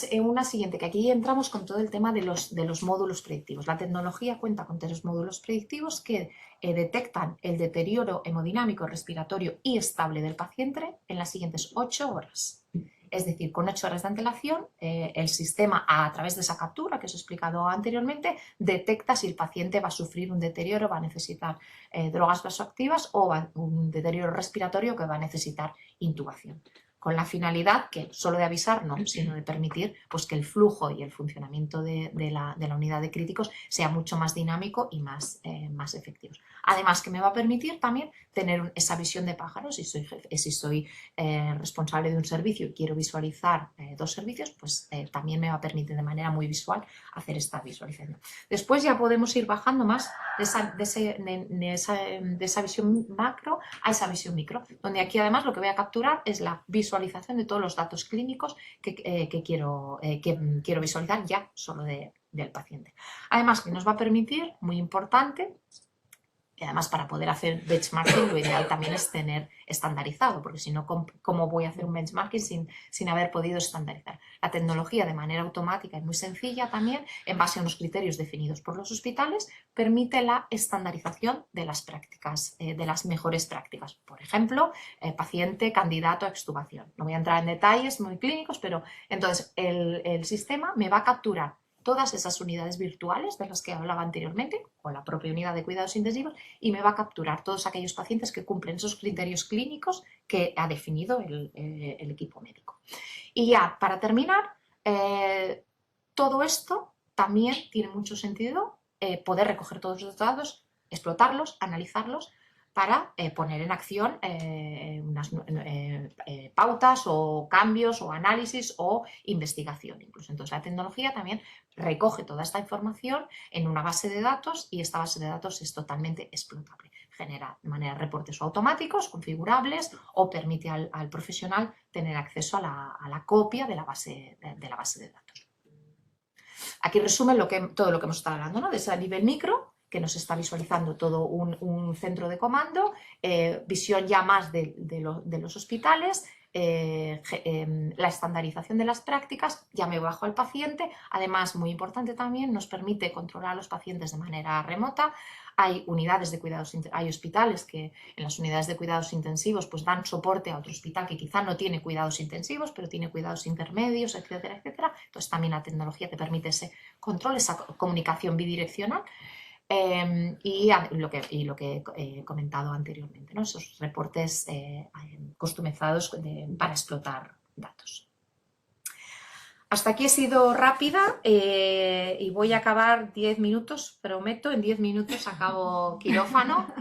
siguiente, que aquí entramos con todo el tema de los módulos predictivos. La tecnología cuenta con 3 módulos predictivos que detectan el deterioro hemodinámico, respiratorio y estable del paciente en las siguientes 8 horas. Es decir, con 8 horas de antelación, el sistema, a través de esa captura que os he explicado anteriormente, detecta si el paciente va a sufrir un deterioro, va a necesitar drogas vasoactivas o un deterioro respiratorio que va a necesitar intubación. Con la finalidad que solo de avisar no, sino de permitir pues, que el flujo y el funcionamiento de la unidad de críticos sea mucho más dinámico y más efectivos. Además, que me va a permitir también tener esa visión de pájaro. Si soy responsable de un servicio y quiero visualizar 2 servicios, pues también me va a permitir de manera muy visual hacer esta visualización. Después ya podemos ir bajando más de esa visión macro a esa visión micro, donde aquí además lo que voy a capturar es la visualización de todos los datos clínicos que quiero visualizar ya solo del paciente. Además, que nos va a permitir, muy importante, y además para poder hacer benchmarking lo ideal también es tener estandarizado, porque si no, ¿cómo voy a hacer un benchmarking sin haber podido estandarizar? La tecnología de manera automática y muy sencilla también, en base a unos criterios definidos por los hospitales, permite la estandarización de las prácticas, de las mejores prácticas. Por ejemplo, paciente candidato a extubación. No voy a entrar en detalles muy clínicos, pero entonces el sistema me va a capturar todas esas unidades virtuales de las que hablaba anteriormente, o la propia unidad de cuidados intensivos, y me va a capturar todos aquellos pacientes que cumplen esos criterios clínicos que ha definido el equipo médico. Y ya, para terminar, todo esto también tiene mucho sentido poder recoger todos los datos, explotarlos, analizarlos, para poner en acción unas pautas o cambios o análisis o investigación incluso. Entonces la tecnología también recoge toda esta información en una base de datos y esta base de datos es totalmente explotable. Genera de manera reportes automáticos, configurables, o permite al profesional tener acceso a la copia de la base de datos. Aquí resume todo lo que hemos estado hablando, ¿no? Desde el nivel micro, que nos está visualizando todo un centro de comando, visión ya más de los hospitales, la estandarización de las prácticas, ya me bajo al paciente. Además, muy importante también, nos permite controlar a los pacientes de manera remota. Hay hospitales que en las unidades de cuidados intensivos pues dan soporte a otro hospital que quizá no tiene cuidados intensivos, pero tiene cuidados intermedios, etcétera, etcétera. Entonces también la tecnología te permite ese control, esa comunicación bidireccional. y lo que he comentado anteriormente, ¿no? Esos reportes customizados para explotar datos. Hasta aquí he sido rápida y voy a acabar 10 minutos, prometo, en 10 minutos acabo quirófano.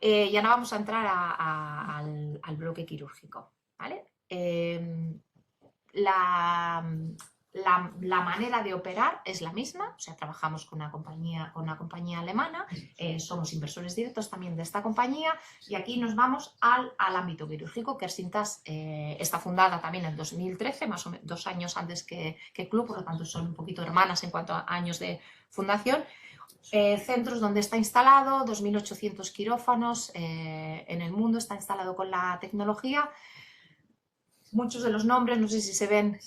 Y ahora vamos a entrar al bloque quirúrgico, ¿vale? La manera de operar es la misma, o sea, trabajamos con una compañía alemana, somos inversores directos también de esta compañía y aquí nos vamos al ámbito quirúrgico. Kersintas está fundada también en 2013, más o menos 2 años antes que Club, por lo tanto son un poquito hermanas en cuanto a años de fundación. Centros donde está instalado, 2.800 quirófanos en el mundo, está instalado con la tecnología. Muchos de los nombres, no sé si se ven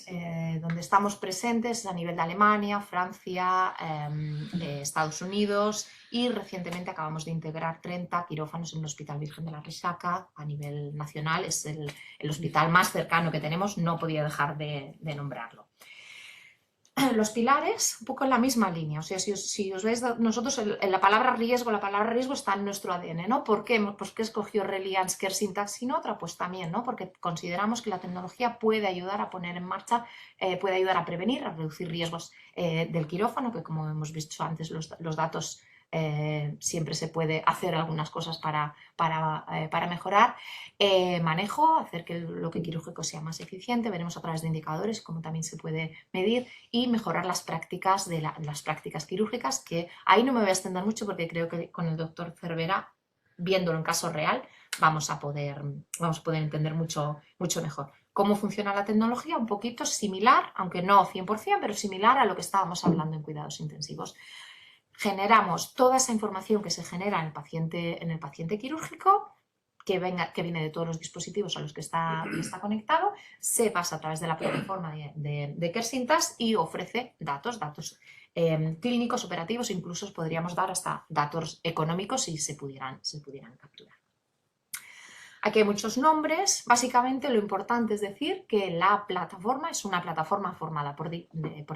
donde estamos presentes, a nivel de Alemania, Francia, Estados Unidos y recientemente acabamos de integrar 30 quirófanos en el Hospital Virgen de la Rissaca a nivel nacional. Es el hospital más cercano que tenemos, no podía dejar de nombrarlo. Los pilares, un poco en la misma línea, o sea, si os veis, nosotros la palabra riesgo está en nuestro ADN, ¿no? ¿Por qué? Pues ¿qué escogió Reliance Kersintas sin otra? Pues también, ¿no? Porque consideramos que la tecnología puede ayudar a poner en marcha, puede ayudar a prevenir, a reducir riesgos del quirófano, que como hemos visto antes, los datos siempre se puede hacer algunas cosas para mejorar. Manejo, hacer que el bloque quirúrgico sea más eficiente, veremos a través de indicadores cómo también se puede medir y mejorar las prácticas quirúrgicas, que ahí no me voy a extender mucho porque creo que con el doctor Cervera, viéndolo en caso real, vamos a poder entender mucho mejor. ¿Cómo funciona la tecnología? Un poquito similar, aunque no 100%, pero similar a lo que estábamos hablando en cuidados intensivos. Generamos toda esa información que se genera en el paciente quirúrgico, que viene de todos los dispositivos a los que está conectado, se pasa a través de la plataforma de Kersintas y ofrece datos clínicos, operativos, incluso podríamos dar hasta datos económicos si se pudieran capturar. Aquí hay muchos nombres. Básicamente lo importante es decir que la plataforma es una plataforma formada por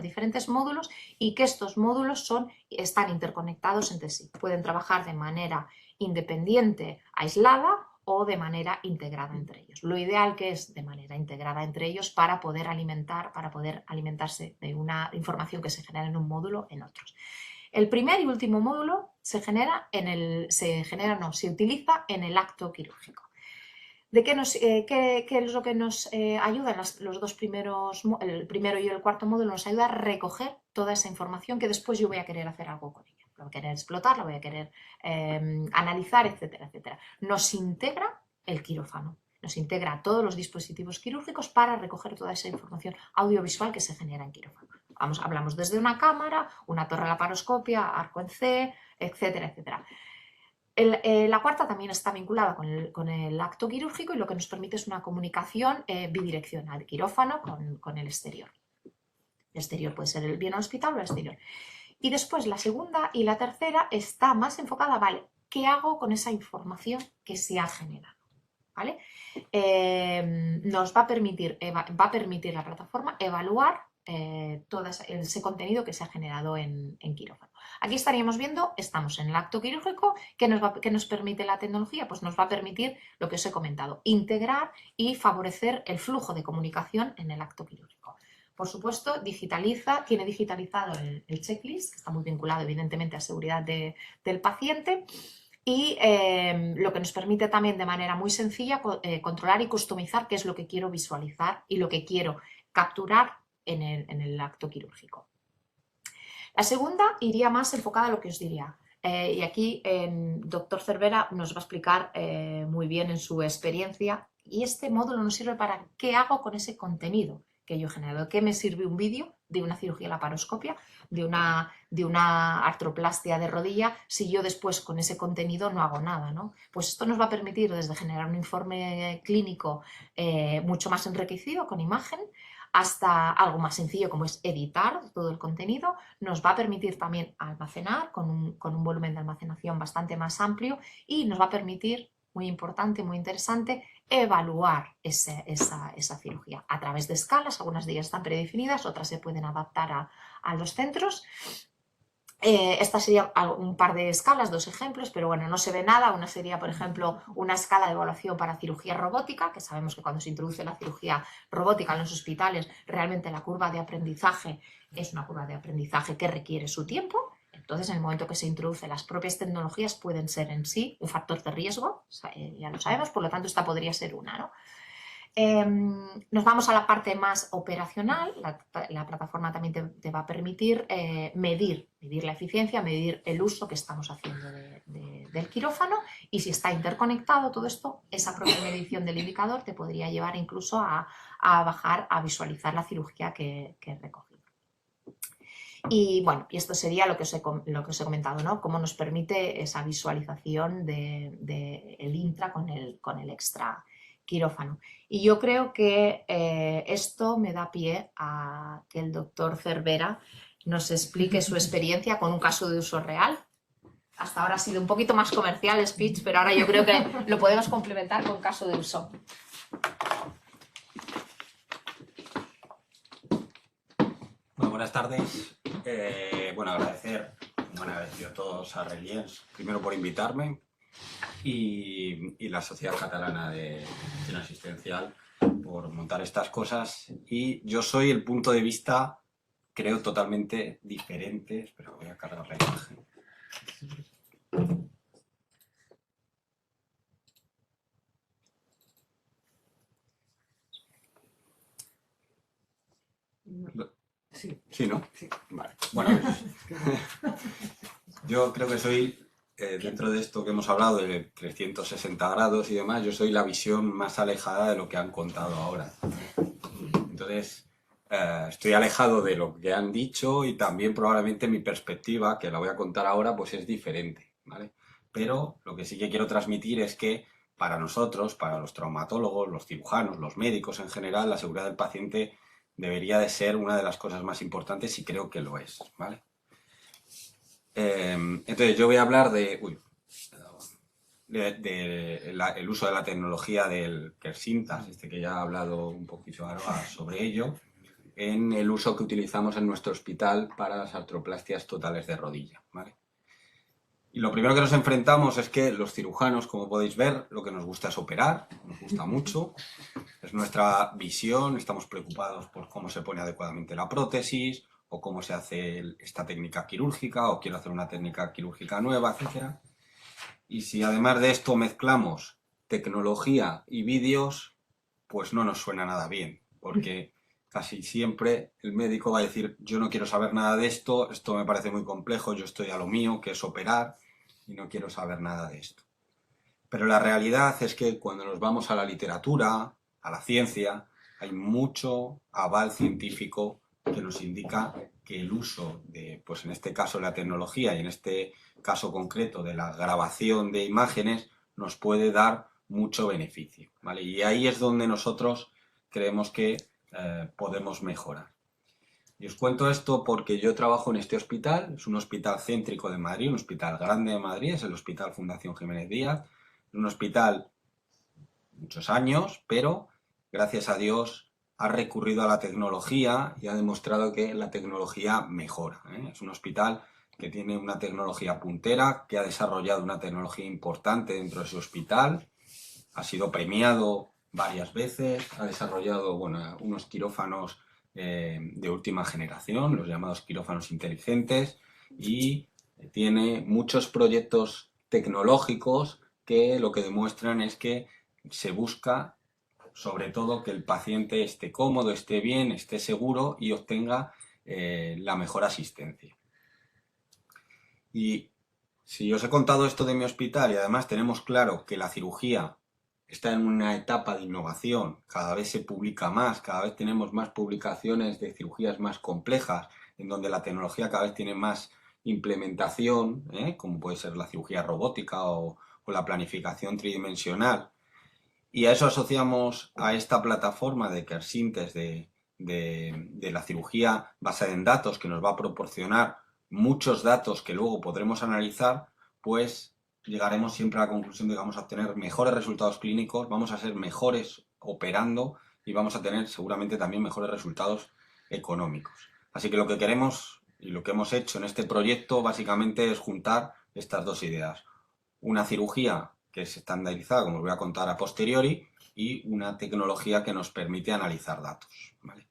diferentes módulos y que estos módulos están interconectados entre sí. Pueden trabajar de manera independiente, aislada o de manera integrada entre ellos. Lo ideal que es de manera integrada entre ellos para poder alimentarse de una información que se genera en un módulo en otros. El primer y último módulo se utiliza en el acto quirúrgico. ¿Qué es lo que nos ayuda? Los dos primeros, el primero y el cuarto módulo nos ayuda a recoger toda esa información que después yo voy a querer hacer algo con ella. La voy a querer explotar, la voy a querer analizar, etcétera, etcétera. Nos integra el quirófano, nos integra todos los dispositivos quirúrgicos para recoger toda esa información audiovisual que se genera en quirófano. Hablamos desde una cámara, una torre laparoscopia, arco en C, etcétera, etcétera. La cuarta también está vinculada con el acto quirúrgico y lo que nos permite es una comunicación bidireccional, quirófano con el exterior. El exterior puede ser el bien al hospital o el exterior. Y después la segunda y la tercera está más enfocada, ¿vale? ¿Qué hago con esa información que se ha generado? ¿Vale? Nos va a permitir la plataforma evaluar todo ese contenido que se ha generado en quirófano. Aquí estaríamos viendo, estamos en el acto quirúrgico, ¿qué nos permite la tecnología? Pues nos va a permitir lo que os he comentado, integrar y favorecer el flujo de comunicación en el acto quirúrgico. Por supuesto, tiene digitalizado el checklist, que está muy vinculado evidentemente a seguridad del paciente, y lo que nos permite también de manera muy sencilla controlar y customizar qué es lo que quiero visualizar y lo que quiero capturar en el acto quirúrgico. La segunda iría más enfocada a lo que os diría. Y aquí el doctor Cervera nos va a explicar muy bien en su experiencia. Y este módulo nos sirve para qué hago con ese contenido que yo he generado. ¿Qué me sirve un vídeo de una cirugía laparoscopia, de una artroplastia de rodilla, si yo después con ese contenido no hago nada, ¿no? Pues esto nos va a permitir desde generar un informe clínico mucho más enriquecido con imagen, hasta algo más sencillo como es editar todo el contenido. Nos va a permitir también almacenar con un volumen de almacenación bastante más amplio y nos va a permitir, muy importante, muy interesante, evaluar esa cirugía a través de escalas. Algunas de ellas están predefinidas, otras se pueden adaptar a los centros. Esta sería un par de escalas, 2 ejemplos, pero bueno, no se ve nada. Una sería, por ejemplo, una escala de evaluación para cirugía robótica, que sabemos que cuando se introduce la cirugía robótica en los hospitales, realmente la curva de aprendizaje es una curva de aprendizaje que requiere su tiempo. Entonces, en el momento que se introducen las propias tecnologías, pueden ser en sí un factor de riesgo, ya lo sabemos, por lo tanto, esta podría ser una, ¿no? Nos vamos a la parte más operacional. La plataforma también te va a permitir medir la eficiencia, medir el uso que estamos haciendo del quirófano, y si está interconectado todo esto, esa propia medición del indicador te podría llevar incluso a bajar, a visualizar la cirugía que he recogido. Y bueno, y esto sería lo que os he comentado, ¿no? Cómo nos permite esa visualización del intra con el extra quirófano. Y yo creo que esto me da pie a que el doctor Cervera nos explique su experiencia con un caso de uso real. Hasta ahora ha sido un poquito más comercial el speech, pero ahora yo creo que lo podemos complementar con caso de uso. Bueno, buenas tardes. Bueno, como han agradecido a todos a Reliens, primero por invitarme, y la Sociedad Catalana de Atención Asistencial por montar estas cosas. Y yo soy el punto de vista, creo, totalmente diferente. Espera, voy a cargar la imagen. Sí, ¿no? Sí. Vale. Bueno, yo creo que soy, dentro de esto que hemos hablado de 360 grados y demás, yo soy la visión más alejada de lo que han contado ahora. Entonces, estoy alejado de lo que han dicho, y también probablemente mi perspectiva, que la voy a contar ahora, pues es diferente, ¿vale? Pero lo que sí que quiero transmitir es que para nosotros, para los traumatólogos, los cirujanos, los médicos en general, la seguridad del paciente debería de ser una de las cosas más importantes, y creo que lo es, ¿vale? Entonces yo voy a hablar el uso de la tecnología del Kersintas, que ya he hablado un poquito ahora sobre ello, en el uso que utilizamos en nuestro hospital para las artroplastias totales de rodilla, ¿vale? Y lo primero que nos enfrentamos es que los cirujanos, como podéis ver, lo que nos gusta es operar, nos gusta mucho, es nuestra visión, estamos preocupados por cómo se pone adecuadamente la prótesis, o cómo se hace esta técnica quirúrgica, o quiero hacer una técnica quirúrgica nueva, etc. Y si además de esto mezclamos tecnología y vídeos, pues no nos suena nada bien, porque casi siempre el médico va a decir: yo no quiero saber nada de esto, esto me parece muy complejo, yo estoy a lo mío, que es operar, y no quiero saber nada de esto. Pero la realidad es que cuando nos vamos a la literatura, a la ciencia, hay mucho aval científico que nos indica que el uso de, pues en este caso, la tecnología, y en este caso concreto de la grabación de imágenes, nos puede dar mucho beneficio, ¿vale? Y ahí es donde nosotros creemos que podemos mejorar. Y os cuento esto porque yo trabajo en este hospital, es un hospital céntrico de Madrid, un hospital grande de Madrid, es el Hospital Fundación Jiménez Díaz, un hospital muchos años, pero gracias a Dios ha recurrido a la tecnología y ha demostrado que la tecnología mejora, ¿eh? Es un hospital que tiene una tecnología puntera, que ha desarrollado una tecnología importante dentro de su hospital, ha sido premiado varias veces, ha desarrollado, bueno, unos quirófanos de última generación, los llamados quirófanos inteligentes, y tiene muchos proyectos tecnológicos que lo que demuestran es que se busca sobre todo que el paciente esté cómodo, esté bien, esté seguro y obtenga la mejor asistencia. Y si os he contado esto de mi hospital, y además tenemos claro que la cirugía está en una etapa de innovación, cada vez se publica más, cada vez tenemos más publicaciones de cirugías más complejas, en donde la tecnología cada vez tiene más implementación, como puede ser la cirugía robótica o la planificación tridimensional. Y a eso asociamos a esta plataforma de Kersintes de la cirugía basada en datos, que nos va a proporcionar muchos datos que luego podremos analizar, pues llegaremos siempre a la conclusión de que vamos a obtener mejores resultados clínicos, vamos a ser mejores operando y vamos a tener seguramente también mejores resultados económicos. Así que lo que queremos Y lo que hemos hecho en este proyecto básicamente es juntar estas dos ideas. Una cirugía que es estandarizada, como os voy a contar a posteriori, y una tecnología que nos permite analizar datos, ¿vale?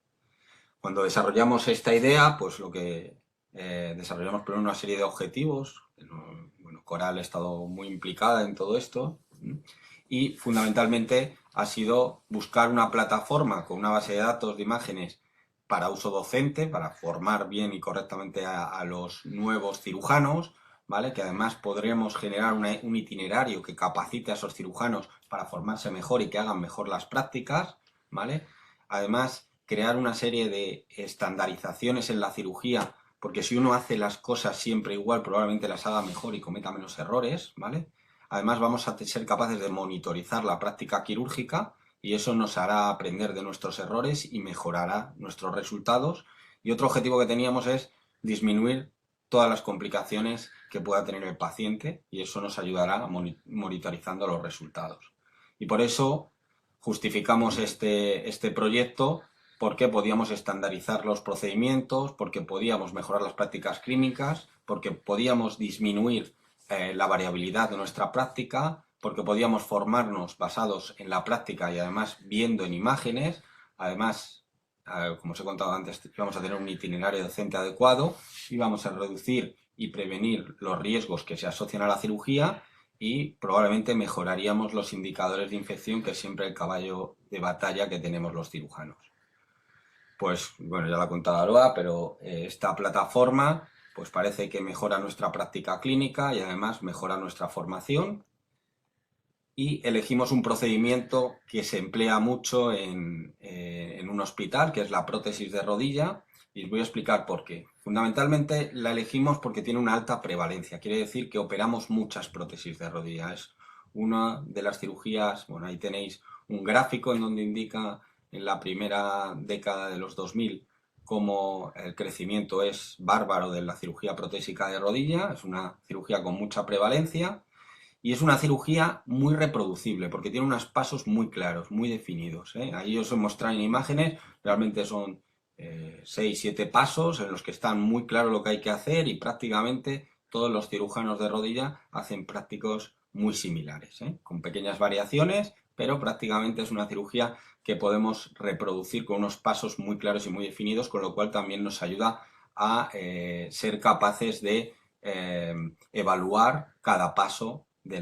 Cuando desarrollamos esta idea, pues lo que desarrollamos primero una serie de objetivos. Bueno, Coral ha estado muy implicada en todo esto, y fundamentalmente ha sido buscar una plataforma con una base de datos de imágenes para uso docente, para formar bien y correctamente a los nuevos cirujanos, ¿vale? Que además podremos generar un itinerario que capacite a esos cirujanos para formarse mejor y que hagan mejor las prácticas, ¿vale? Además, crear una serie de estandarizaciones en la cirugía, porque si uno hace las cosas siempre igual, probablemente las haga mejor y cometa menos errores, ¿vale? Además, vamos a ser capaces de monitorizar la práctica quirúrgica y eso nos hará aprender de nuestros errores y mejorará nuestros resultados. Y otro objetivo que teníamos es disminuir todas las complicaciones que pueda tener el paciente y eso nos ayudará monitorizando los resultados. Y por eso justificamos este proyecto, porque podíamos estandarizar los procedimientos, porque podíamos mejorar las prácticas clínicas, porque podíamos disminuir la variabilidad de nuestra práctica, porque podíamos formarnos basados en la práctica y además viendo en imágenes. Además, como os he contado antes, vamos a tener un itinerario docente adecuado y vamos a reducir y prevenir los riesgos que se asocian a la cirugía y probablemente mejoraríamos los indicadores de infección, que es siempre el caballo de batalla que tenemos los cirujanos. Pues bueno, ya lo ha contado Aroa, pero esta plataforma pues parece que mejora nuestra práctica clínica y además mejora nuestra formación. Y elegimos un procedimiento que se emplea mucho en un hospital, que es la prótesis de rodilla, y os voy a explicar por qué. Fundamentalmente la elegimos porque tiene una alta prevalencia, quiere decir que operamos muchas prótesis de rodilla. Es una de las cirugías, bueno, ahí tenéis un gráfico en donde indica en la primera década de los 2000 cómo el crecimiento es bárbaro de la cirugía protésica de rodilla. Es una cirugía con mucha prevalencia. Y es una cirugía muy reproducible porque tiene unos pasos muy claros, muy definidos, ¿eh? Ahí os he mostrado en imágenes, realmente son 6-7 pasos en los que están muy claro lo que hay que hacer y prácticamente todos los cirujanos de rodilla hacen prácticos muy similares, ¿eh? Con pequeñas variaciones, pero prácticamente es una cirugía que podemos reproducir con unos pasos muy claros y muy definidos, con lo cual también nos ayuda a ser capaces de evaluar cada paso de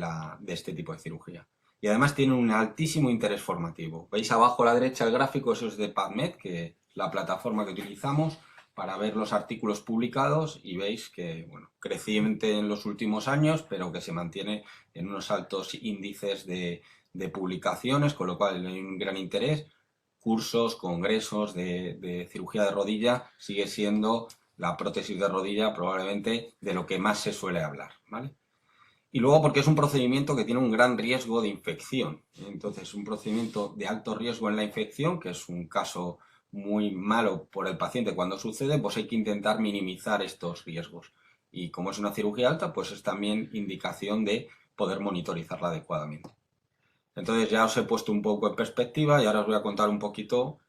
este tipo de cirugía. Y además tiene un altísimo interés formativo. Veis abajo a la derecha el gráfico, eso es de PubMed, que es la plataforma que utilizamos para ver los artículos publicados, y veis que, bueno, creciente en los últimos años, pero que se mantiene en unos altos índices de publicaciones, con lo cual hay un gran interés. Cursos, congresos de cirugía de rodilla, sigue siendo la prótesis de rodilla probablemente de lo que más se suele hablar, ¿vale? Y luego porque es un procedimiento que tiene un gran riesgo de infección. Entonces, un procedimiento de alto riesgo en la infección, que es un caso muy malo por el paciente cuando sucede, pues hay que intentar minimizar estos riesgos. Y como es una cirugía alta, pues es también indicación de poder monitorizarla adecuadamente. Entonces ya os he puesto un poco en perspectiva y ahora os voy a contar un poquito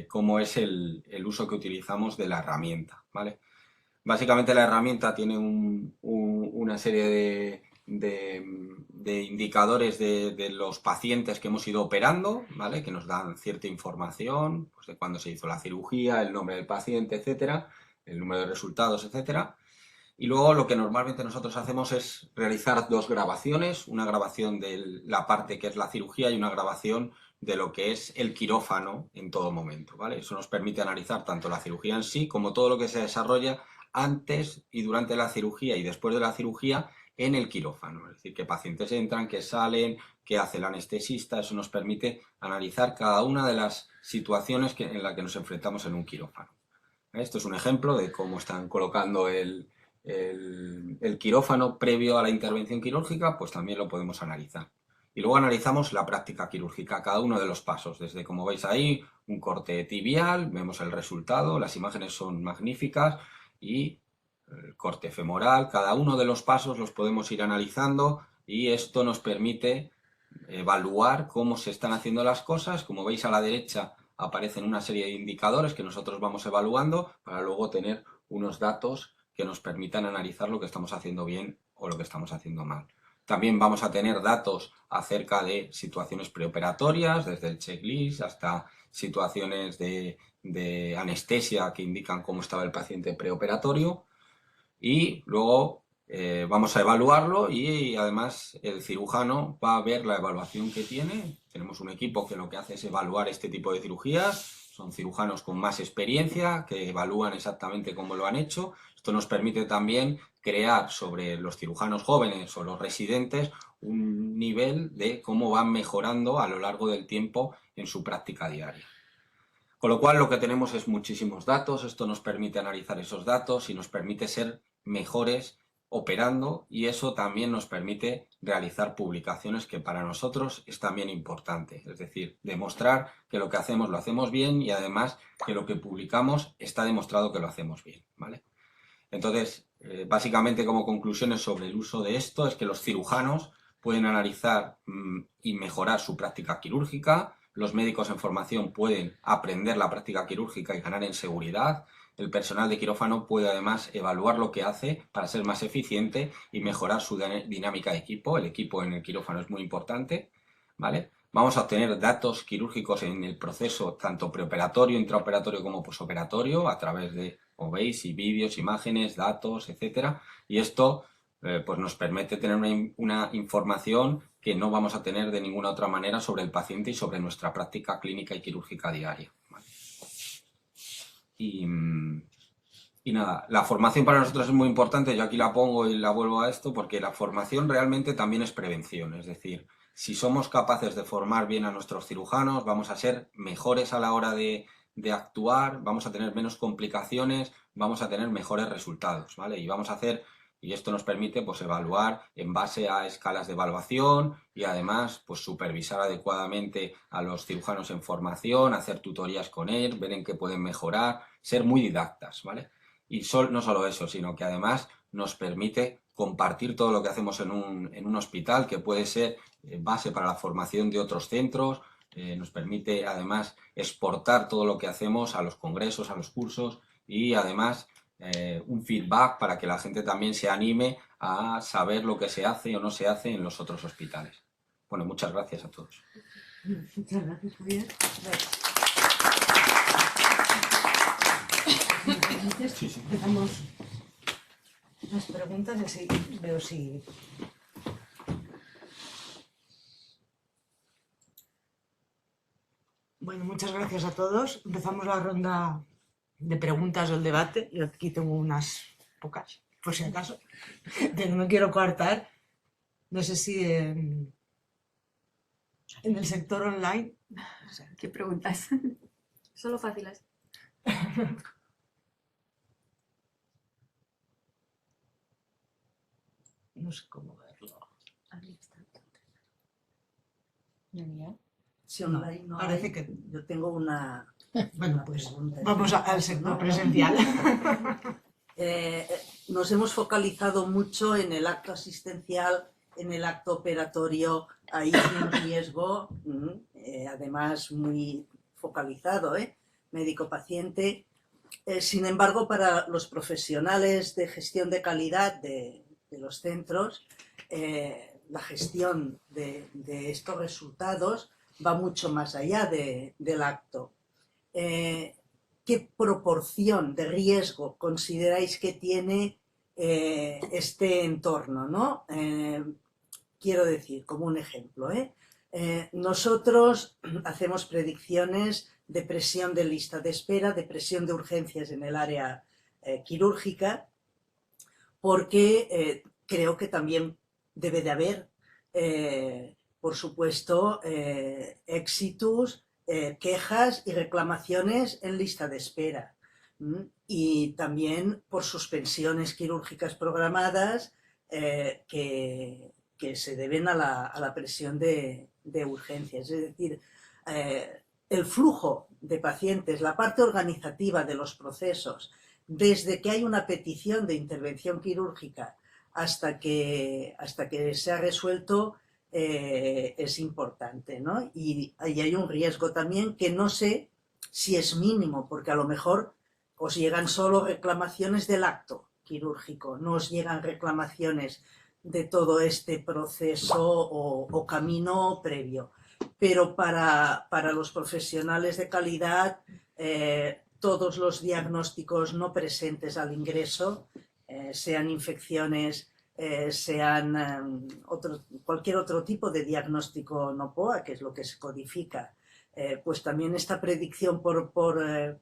cómo es el uso que utilizamos de la herramienta, ¿vale? Básicamente la herramienta tiene una serie de indicadores de los pacientes que hemos ido operando, ¿vale? Que nos dan cierta información, pues de cuándo se hizo la cirugía, el nombre del paciente, etcétera, el número de resultados, etcétera. Y luego lo que normalmente nosotros hacemos es realizar dos grabaciones, una grabación de la parte que es la cirugía y una grabación de lo que es el quirófano en todo momento, ¿vale? Eso nos permite analizar tanto la cirugía en sí como todo lo que se desarrolla antes y durante la cirugía y después de la cirugía en el quirófano. Es decir, qué pacientes entran, qué salen, qué hace el anestesista. Eso nos permite analizar cada una de las situaciones en las que nos enfrentamos en un quirófano. Esto es un ejemplo de cómo están colocando el quirófano previo a la intervención quirúrgica, pues también lo podemos analizar. Y luego analizamos la práctica quirúrgica, cada uno de los pasos, desde, como veis ahí, un corte tibial, vemos el resultado, las imágenes son magníficas, y el corte femoral, cada uno de los pasos los podemos ir analizando y esto nos permite evaluar cómo se están haciendo las cosas. Como veis a la derecha aparecen una serie de indicadores que nosotros vamos evaluando para luego tener unos datos que nos permitan analizar lo que estamos haciendo bien o lo que estamos haciendo mal. También vamos a tener datos acerca de situaciones preoperatorias, desde el checklist hasta situaciones de anestesia que indican cómo estaba el paciente preoperatorio, y luego vamos a evaluarlo y además el cirujano va a ver la evaluación que tiene. Tenemos un equipo que lo que hace es evaluar este tipo de cirugías, son cirujanos con más experiencia que evalúan exactamente cómo lo han hecho. Esto nos permite también crear sobre los cirujanos jóvenes o los residentes un nivel de cómo van mejorando a lo largo del tiempo en su práctica diaria. Con lo cual lo que tenemos es muchísimos datos, esto nos permite analizar esos datos y nos permite ser mejores operando, y eso también nos permite realizar publicaciones, que para nosotros es también importante, es decir, demostrar que lo que hacemos lo hacemos bien y además que lo que publicamos está demostrado que lo hacemos bien, ¿vale? Entonces, básicamente como conclusiones sobre el uso de esto es que los cirujanos pueden analizar y mejorar su práctica quirúrgica, los médicos en formación pueden aprender la práctica quirúrgica y ganar en seguridad, el personal de quirófano puede además evaluar lo que hace para ser más eficiente y mejorar su dinámica de equipo. El equipo en el quirófano es muy importante, ¿vale? Vamos a obtener datos quirúrgicos en el proceso tanto preoperatorio, intraoperatorio como posoperatorio a través de, como veis, y vídeos, imágenes, datos, etcétera. Y esto pues nos permite tener una información que no vamos a tener de ninguna otra manera sobre el paciente y sobre nuestra práctica clínica y quirúrgica diaria, ¿vale? Y nada, la formación para nosotros es muy importante. Yo aquí la pongo y la vuelvo a esto porque la formación realmente también es prevención. Es decir, si somos capaces de formar bien a nuestros cirujanos, vamos a ser mejores a la hora de actuar, vamos a tener menos complicaciones, vamos a tener mejores resultados, ¿vale? Y vamos a hacer, y esto nos permite pues evaluar en base a escalas de evaluación y además pues supervisar adecuadamente a los cirujanos en formación, hacer tutorías con él, ver en qué pueden mejorar, ser muy didactas, ¿vale? Y no solo eso, sino que además nos permite compartir todo lo que hacemos en un hospital, que puede ser base para la formación de otros centros, nos permite además exportar todo lo que hacemos a los congresos, a los cursos, y además un feedback para que la gente también se anime a saber lo que se hace o no se hace en los otros hospitales. Bueno, muchas gracias a todos. Muchas gracias, Javier. Sí, sí. Empezamos las preguntas y así veo si... Bueno, muchas gracias a todos. Empezamos la ronda de preguntas o el debate. Yo aquí tengo unas pocas, por si acaso, que no me quiero coartar. No sé si en el sector online... ¿Qué preguntas? Solo fáciles. No sé cómo verlo. Si online no Parece hay, que... yo tengo una Bueno, pues pregunta. vamos al sector presencial. Nos hemos focalizado mucho en el acto asistencial, en el acto operatorio, ahí sin riesgo, además muy focalizado, médico-paciente. Sin embargo, para los profesionales de gestión de calidad de los centros, la gestión de estos resultados va mucho más allá del acto. ¿Qué proporción de riesgo consideráis que tiene este entorno, ¿no? Quiero decir, como un ejemplo, nosotros hacemos predicciones de presión de lista de espera, de presión de urgencias en el área quirúrgica, porque creo que también debe de haber, por supuesto, exitus, quejas y reclamaciones en lista de espera. Y también por suspensiones quirúrgicas programadas que se deben a la presión de urgencias. Es decir, el flujo de pacientes, la parte organizativa de los procesos, desde que hay una petición de intervención quirúrgica hasta que se ha resuelto, es importante, ¿no? Y ahí hay un riesgo también que no sé si es mínimo, porque a lo mejor os llegan solo reclamaciones del acto quirúrgico, no os llegan reclamaciones de todo este proceso o camino previo. Pero para los profesionales de calidad, todos los diagnósticos no presentes al ingreso, sean infecciones, sean cualquier otro tipo de diagnóstico no POA, que es lo que se codifica, pues también esta predicción por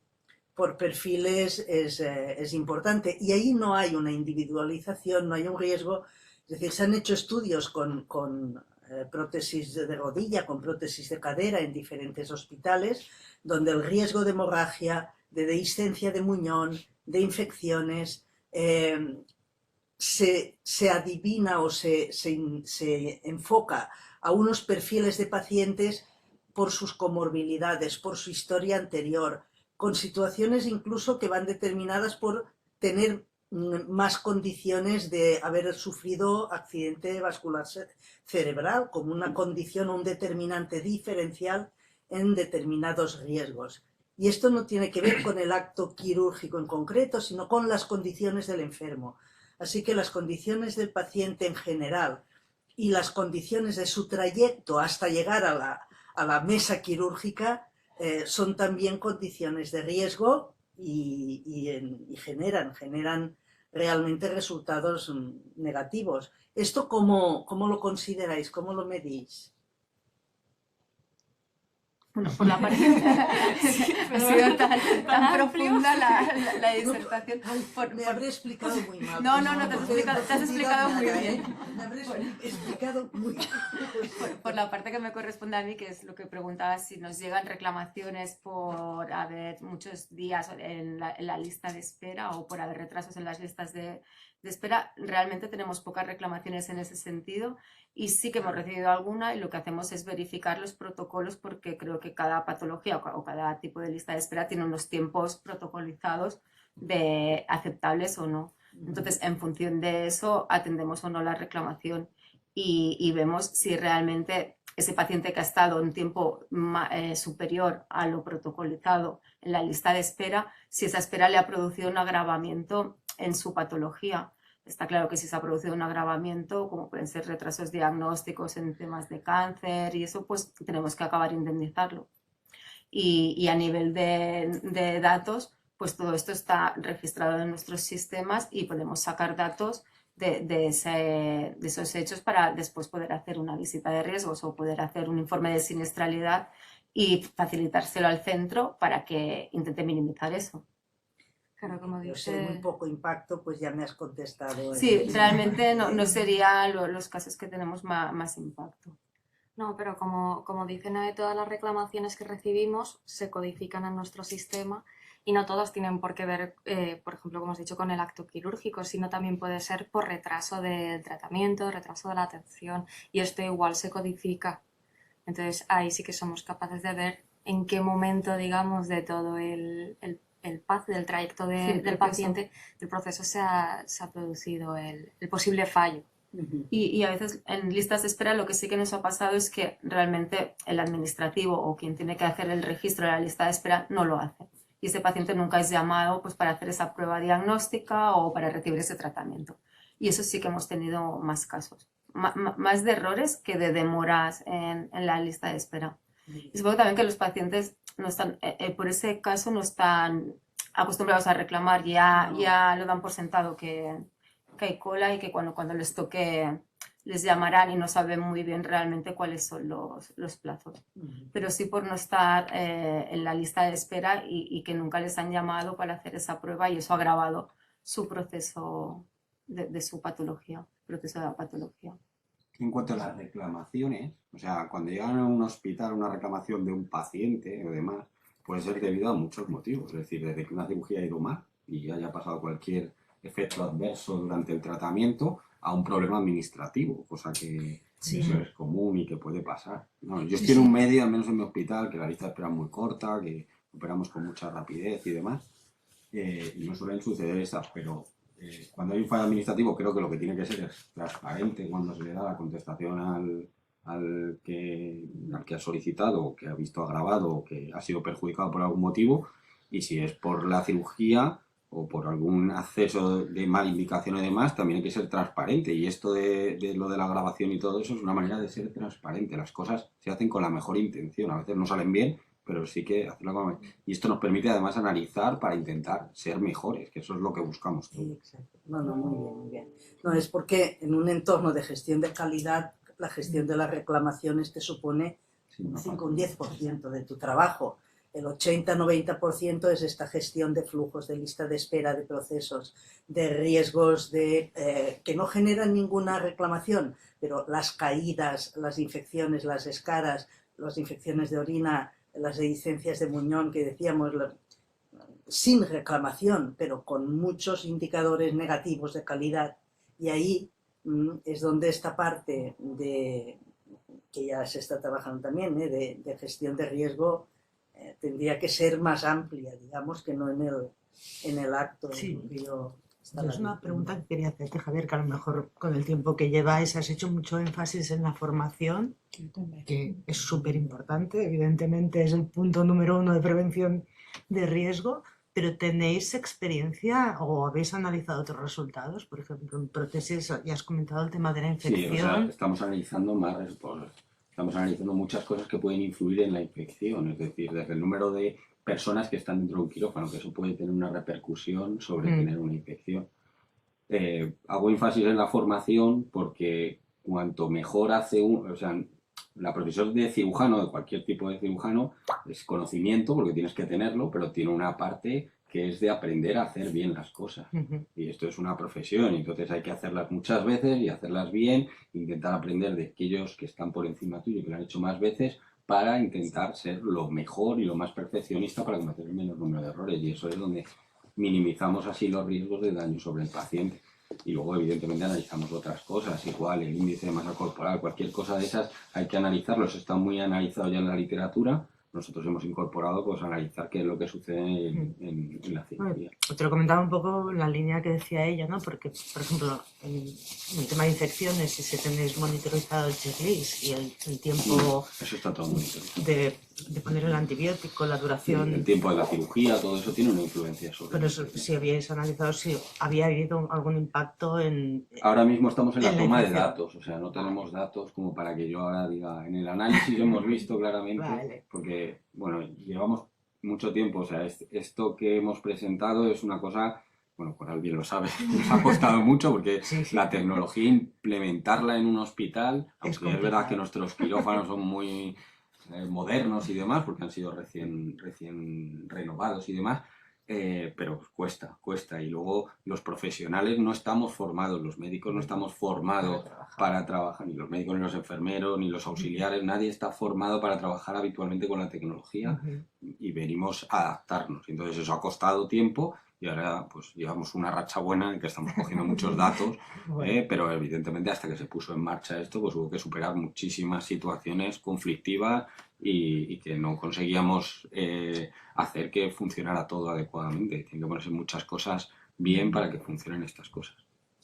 perfiles es importante. Y ahí no hay una individualización, no hay un riesgo. Es decir, se han hecho estudios con prótesis de rodilla, con prótesis de cadera en diferentes hospitales, donde el riesgo de hemorragia, de dehiscencia de muñón, de infecciones, se adivina o se enfoca a unos perfiles de pacientes por sus comorbilidades, por su historia anterior, con situaciones incluso que van determinadas por tener más condiciones de haber sufrido accidente vascular cerebral, como una condición o un determinante diferencial en determinados riesgos. Y esto no tiene que ver con el acto quirúrgico en concreto, sino con las condiciones del enfermo. Así que las condiciones del paciente en general y las condiciones de su trayecto hasta llegar a la mesa quirúrgica son también condiciones de riesgo y generan realmente resultados negativos. ¿Esto cómo lo consideráis? ¿Cómo lo medís? Bueno, por la parte ha sido tan profunda la disertación. Me habré explicado muy mal. No, te has explicado muy bien. Me habré explicado muy bien. Por la parte que me corresponde a mí, que es lo que preguntaba, si nos llegan reclamaciones por haber muchos días en la lista de espera o por haber retrasos en las listas de espera, realmente tenemos pocas reclamaciones en ese sentido y sí que hemos recibido alguna y lo que hacemos es verificar los protocolos porque creo que cada patología o cada tipo de lista de espera tiene unos tiempos protocolizados de aceptables o no. Entonces, en función de eso, atendemos o no la reclamación y vemos si realmente ese paciente que ha estado un tiempo superior a lo protocolizado en la lista de espera, si esa espera le ha producido un agravamiento en su patología. Está claro que si se ha producido un agravamiento, como pueden ser retrasos diagnósticos en temas de cáncer y eso, pues tenemos que acabar indemnizarlo. Y a nivel de datos, pues todo esto está registrado en nuestros sistemas y podemos sacar datos de esos hechos para después poder hacer una visita de riesgos o poder hacer un informe de siniestralidad y facilitárselo al centro para que intente minimizar eso. Claro, como Yo dice... sé muy poco impacto, pues ya me has contestado. Sí, realmente no serían los casos que tenemos más impacto. No, pero como dicen, todas las reclamaciones que recibimos se codifican en nuestro sistema y no todas tienen por qué ver, por ejemplo, como os he dicho, con el acto quirúrgico, sino también puede ser por retraso del tratamiento, retraso de la atención y esto igual se codifica. Entonces ahí sí que somos capaces de ver en qué momento, digamos, de todo el path, del trayecto del paciente, del proceso se ha producido el posible fallo. Y a veces en listas de espera lo que sí que nos ha pasado es que realmente el administrativo o quien tiene que hacer el registro de la lista de espera no lo hace. Y ese paciente nunca es llamado pues, para hacer esa prueba diagnóstica o para recibir ese tratamiento. Y eso sí que hemos tenido más casos. Más de errores que de demoras en la lista de espera. Y supongo también que los pacientes no están, por ese caso no están acostumbrados a reclamar, ya lo dan por sentado que hay cola y que cuando les toque les llamarán y no saben muy bien realmente cuáles son los plazos. Pero sí por no estar en la lista de espera y que nunca les han llamado para hacer esa prueba y eso ha agravado su proceso de su patología, proceso de la patología. En cuanto a las reclamaciones, o sea, cuando llegan a un hospital una reclamación de un paciente o demás, puede ser debido a muchos motivos. Es decir, desde que una cirugía ha ido mal y haya pasado cualquier efecto adverso durante el tratamiento a un problema administrativo, cosa que eso es común y que puede pasar. No, yo estoy en un medio, al menos en mi hospital, que la lista de espera es muy corta, que operamos con mucha rapidez y demás, y no suelen suceder esas, pero cuando hay un fallo administrativo creo que lo que tiene que ser es transparente cuando se le da la contestación al que ha solicitado o que ha visto agravado o que ha sido perjudicado por algún motivo Y si es por la cirugía o por algún acceso de mala indicación y demás, también hay que ser transparente. Y esto de lo de la grabación y todo eso es una manera de ser transparente. Las cosas se hacen con la mejor intención. A veces no salen bien, pero sí que hacerlo con... Y esto nos permite además analizar para intentar ser mejores, que eso es lo que buscamos todos. Exacto. No, muy bien, muy bien. No, es porque en un entorno de gestión de calidad, la gestión de las reclamaciones te supone un 5 o un 10% de tu trabajo. El 80-90% es esta gestión de flujos, de lista de espera, de procesos, de riesgos, que no generan ninguna reclamación, pero las caídas, las infecciones, las escaras, las infecciones de orina, las licencias de muñón que decíamos, sin reclamación, pero con muchos indicadores negativos de calidad. Y ahí es donde esta parte que ya se está trabajando también, de gestión de riesgo, tendría que ser más amplia, digamos, que no en el acto. Sí. Yo Es una pregunta que quería hacerte, Javier, que a lo mejor con el tiempo que lleváis has hecho mucho énfasis en la formación, que es súper importante, evidentemente es el punto número 1 de prevención de riesgo, pero ¿tenéis experiencia o habéis analizado otros resultados? Por ejemplo, en prótesis, ya has comentado el tema de la infección. Sí, o sea, estamos analizando muchas cosas que pueden influir en la infección, es decir, desde el número de personas que están dentro de un quirófano, que eso puede tener una repercusión sobre tener una infección. Hago énfasis en la formación porque cuanto mejor hace o sea, la profesión de cirujano, de cualquier tipo de cirujano, es conocimiento, porque tienes que tenerlo, pero tiene una parte que es de aprender a hacer bien las cosas. Y esto es una profesión, entonces hay que hacerlas muchas veces y hacerlas bien, intentar aprender de aquellos que están por encima tuyo y que lo han hecho más veces, para intentar ser lo mejor y lo más perfeccionista para cometer el menor número de errores. Y eso es donde minimizamos así los riesgos de daño sobre el paciente. Y luego, evidentemente, analizamos otras cosas, igual el índice de masa corporal, cualquier cosa de esas, hay que analizarlos. Está muy analizado ya en la literatura. Nosotros hemos incorporado, pues, analizar qué es lo que sucede en la cirugía. Te lo comentaba un poco en la línea que decía ella, ¿no? Porque, por ejemplo, en el tema de infecciones, si tenéis monitorizado el checklist y el tiempo eso está todo monitorizado. de poner el antibiótico, la duración... Sí, el tiempo de la cirugía, todo eso tiene una influencia sobre Pero eso, si habíais analizado si había habido algún impacto en... Ahora mismo estamos en la toma de infección. datos, o sea, no tenemos datos como para que yo ahora diga, en el análisis lo hemos visto claramente, Vale. porque, bueno, llevamos mucho tiempo, o sea, esto que hemos presentado es una cosa, bueno, por alguien lo sabe, nos ha costado mucho porque Sí. la tecnología, implementarla en un hospital, aunque es verdad que nuestros quirófanos son muy modernos y demás, porque han sido recién renovados y demás, pero cuesta. Y luego los profesionales no estamos formados, los médicos no estamos formados para trabajar, ni los médicos, ni los enfermeros, ni los auxiliares, nadie está formado para trabajar habitualmente con la tecnología y venimos a adaptarnos. Entonces eso ha costado tiempo y ahora pues llevamos una racha buena en que estamos cogiendo muchos datos, pero evidentemente hasta que se puso en marcha esto pues hubo que superar muchísimas situaciones conflictivas y que no conseguíamos hacer que funcionara todo adecuadamente. Tienen que ponerse muchas cosas bien para que funcionen estas cosas.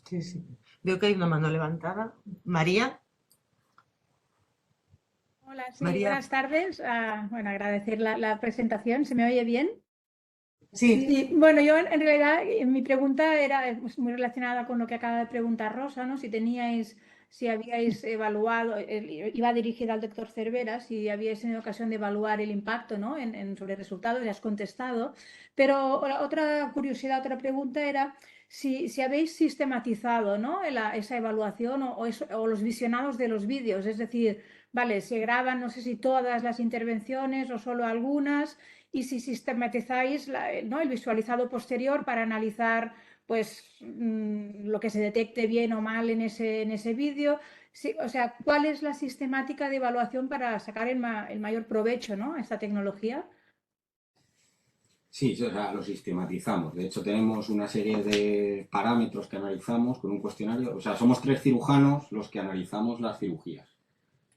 Sí. Veo que hay una mano levantada. María. Hola, sí, María. buenas tardes. Bueno, agradecer la presentación. ¿Se me oye bien? Sí. Sí, bueno, yo en realidad mi pregunta era muy relacionada con lo que acaba de preguntar Rosa, ¿no? Si habíais evaluado, iba dirigida al doctor Cervera, si habíais tenido ocasión de evaluar el impacto, ¿no? sobre resultados, ya has contestado. Pero otra curiosidad, otra pregunta era si habéis sistematizado, ¿no? esa evaluación o los visionados de los vídeos, es decir, vale, se graban, no sé si todas las intervenciones o solo algunas, y si sistematizáis ¿no? el visualizado posterior para analizar pues, lo que se detecte bien o mal en ese vídeo. Sí, o sea, ¿cuál es la sistemática de evaluación para sacar el mayor provecho, ¿no? a esta tecnología? Sí, o sea, lo sistematizamos. De hecho, tenemos una serie de parámetros que analizamos con un cuestionario. O sea, somos 3 cirujanos los que analizamos las cirugías.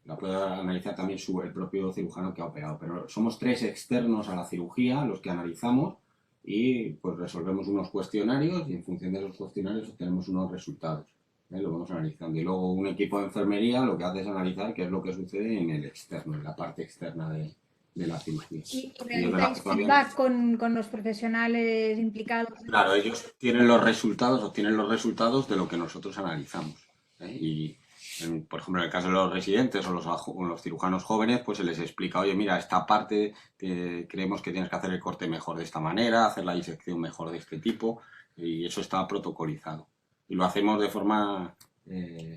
La puede analizar también el propio cirujano que ha operado, pero somos 3 externos a la cirugía los que analizamos y pues resolvemos unos cuestionarios y en función de esos cuestionarios obtenemos unos resultados. Lo vamos analizando. Y luego un equipo de enfermería lo que hace es analizar qué es lo que sucede en el externo, en la parte externa de la cirugía. ¿Y Y realizáis todavía feedback con los profesionales implicados? Claro, ellos tienen los resultados, obtienen los resultados de lo que nosotros analizamos. Y, por ejemplo, en el caso de los residentes o los cirujanos jóvenes, pues se les explica, oye, mira, esta parte creemos que tienes que hacer el corte mejor de esta manera, hacer la disección mejor de este tipo, y eso está protocolizado. Y lo hacemos de forma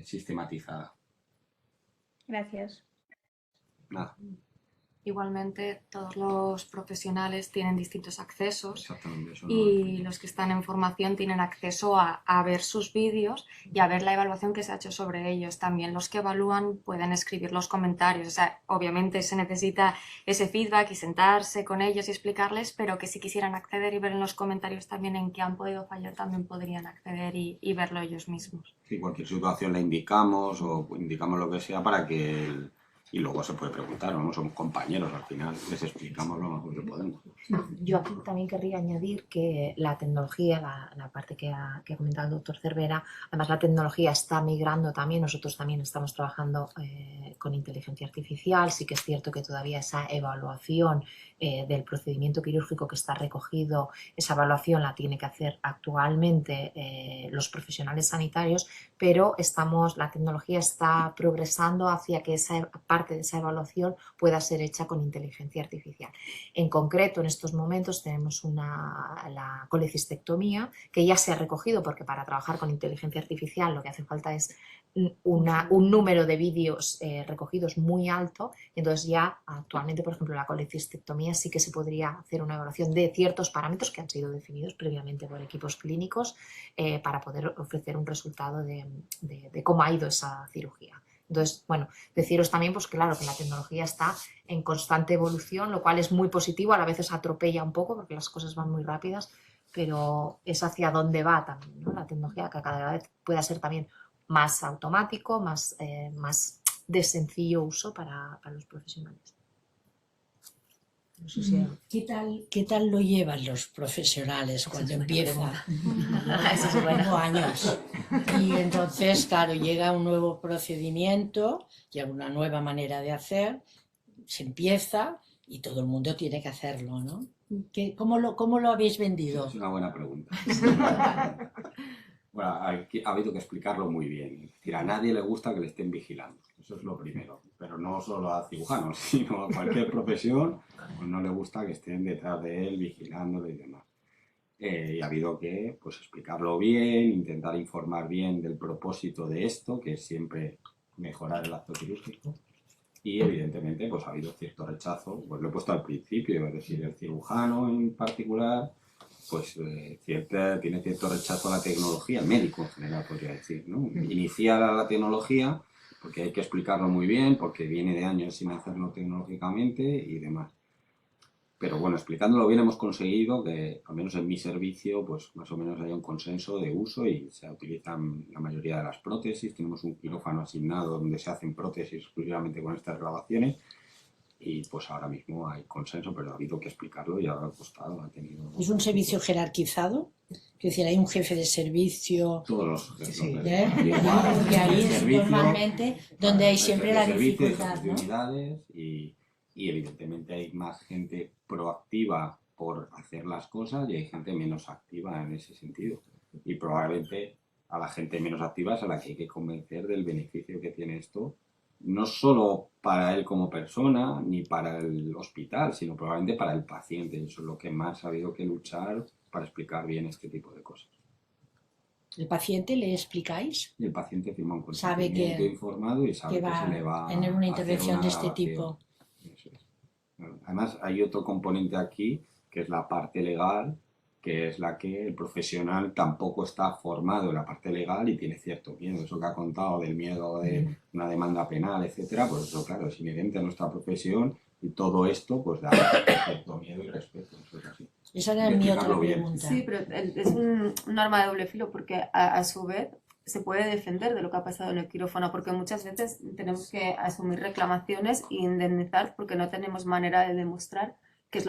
sistematizada. Gracias. Nada, Igualmente, todos los profesionales tienen distintos accesos exactamente eso. No y los que están en formación tienen acceso a ver sus vídeos y a ver la evaluación que se ha hecho sobre ellos. También los que evalúan pueden escribir los comentarios. O sea, obviamente se necesita ese feedback y sentarse con ellos y explicarles, pero que si quisieran acceder y ver en los comentarios también en qué han podido fallar, también podrían acceder y verlo ellos mismos. Sí, cualquier situación la indicamos o indicamos lo que sea para que y luego se puede preguntar, ¿no? Somos compañeros al final, les explicamos lo mejor que podemos. Yo aquí también querría añadir que la tecnología, la parte que ha comentado el doctor Cervera, además la tecnología está migrando también, nosotros también estamos trabajando con inteligencia artificial, sí que es cierto que todavía esa evaluación del procedimiento quirúrgico que está recogido, esa evaluación la tiene que hacer actualmente los profesionales sanitarios, pero la tecnología está progresando hacia que esa parte de esa evaluación pueda ser hecha con inteligencia artificial. En concreto, en estos momentos tenemos la colecistectomía que ya se ha recogido, porque para trabajar con inteligencia artificial lo que hace falta es un número de vídeos recogidos muy alto, y entonces ya actualmente, por ejemplo, la colecistectomía sí que se podría hacer una evaluación de ciertos parámetros que han sido definidos previamente por equipos clínicos para poder ofrecer un resultado de cómo ha ido esa cirugía. Entonces, bueno, deciros también, pues claro, que la tecnología está en constante evolución, lo cual es muy positivo, a la vez atropella un poco porque las cosas van muy rápidas, pero es hacia dónde va también, ¿no? La tecnología, que cada vez pueda ser también más automático, más de sencillo uso para los profesionales. No sé si... ¿Qué tal lo llevan los profesionales cuando empiezan? Eso es bueno. Como años. Y entonces, claro, llega un nuevo procedimiento, llega una nueva manera de hacer, se empieza y todo el mundo tiene que hacerlo, ¿no? ¿Cómo lo habéis vendido? Es una buena pregunta. Bueno, ha habido que explicarlo muy bien. Es decir, a nadie le gusta que le estén vigilando. Eso es lo primero. Pero no solo a cirujanos, sino a cualquier profesión, pues no le gusta que estén detrás de él, vigilándolo y demás. Y ha habido que pues, explicarlo bien, intentar informar bien del propósito de esto, que es siempre mejorar el acto quirúrgico. Y evidentemente pues, ha habido cierto rechazo, pues lo he puesto al principio, es decir, el cirujano en particular pues tiene cierto rechazo a la tecnología, el médico en general podría decir, ¿no? Iniciar a la tecnología porque hay que explicarlo muy bien, porque viene de años sin hacerlo tecnológicamente y demás. Pero bueno, explicándolo bien hemos conseguido que, al menos en mi servicio, pues más o menos haya un consenso de uso y se utilizan la mayoría de las prótesis. Tenemos un quirófano asignado donde se hacen prótesis exclusivamente con estas grabaciones. Y pues ahora mismo hay consenso, pero ha habido que explicarlo y ha costado, ha tenido... ¿Es un servicio jerarquizado? Es decir, hay un jefe de servicio... Todos los sí, y ahí es normalmente donde hay siempre la dificultad, ¿no? Unidades y evidentemente hay más gente proactiva por hacer las cosas y hay gente menos activa en ese sentido. Y probablemente a la gente menos activa es a la que hay que convencer del beneficio que tiene esto, no solo para él como persona ni para el hospital, sino probablemente para el paciente. Eso es lo que más ha habido que luchar para explicar bien este tipo de cosas. ¿El paciente le explicáis? Y el paciente firma un sabe consentimiento informado y sabe que se le va a tener una intervención de este grabación. tipo. Eso es. Además, hay otro componente aquí, que es la parte legal, que es la que el profesional tampoco está formado en la parte legal y tiene cierto miedo. Eso que ha contado del miedo de una demanda penal, etcétera, pues eso, claro, es inherente a nuestra profesión y todo esto pues da cierto miedo y respeto. Eso es así. Esa era mi otra pregunta. Sí, pero es un arma de doble filo porque a su vez se puede defender de lo que ha pasado en el quirófano, porque muchas veces tenemos que asumir reclamaciones e indemnizar porque no tenemos manera de demostrar qué es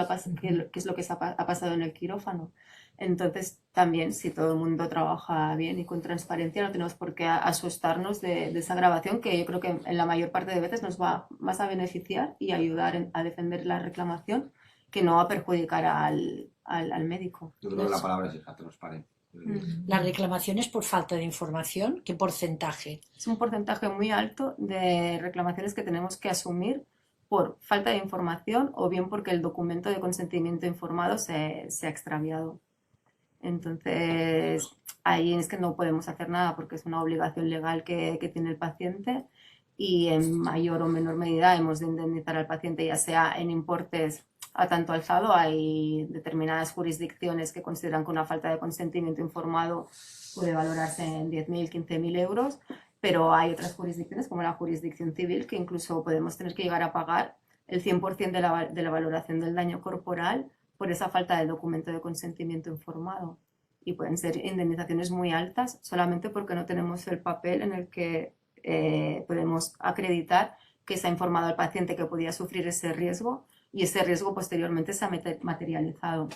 lo que ha pasado en el quirófano. Entonces, también, si todo el mundo trabaja bien y con transparencia, no tenemos por qué asustarnos de esa grabación, que yo creo que en la mayor parte de veces nos va más a beneficiar y ayudar a defender la reclamación que no a perjudicar al médico. Yo creo que la palabra es esa, transparente. ¿Las reclamaciones por falta de información? ¿Qué porcentaje? Es un porcentaje muy alto de reclamaciones que tenemos que asumir por falta de información o bien porque el documento de consentimiento informado se ha extraviado. Entonces, ahí es que no podemos hacer nada porque es una obligación legal que tiene el paciente y en mayor o menor medida hemos de indemnizar al paciente, ya sea en importes a tanto alzado. Hay determinadas jurisdicciones que consideran que una falta de consentimiento informado puede valorarse en 10.000, 15.000 euros, pero hay otras jurisdicciones como la jurisdicción civil que incluso podemos tener que llegar a pagar el 100% de la valoración del daño corporal por esa falta de documento de consentimiento informado. Y pueden ser indemnizaciones muy altas solamente porque no tenemos el papel en el que podemos acreditar que se ha informado al paciente que podía sufrir ese riesgo y ese riesgo posteriormente se ha materializado.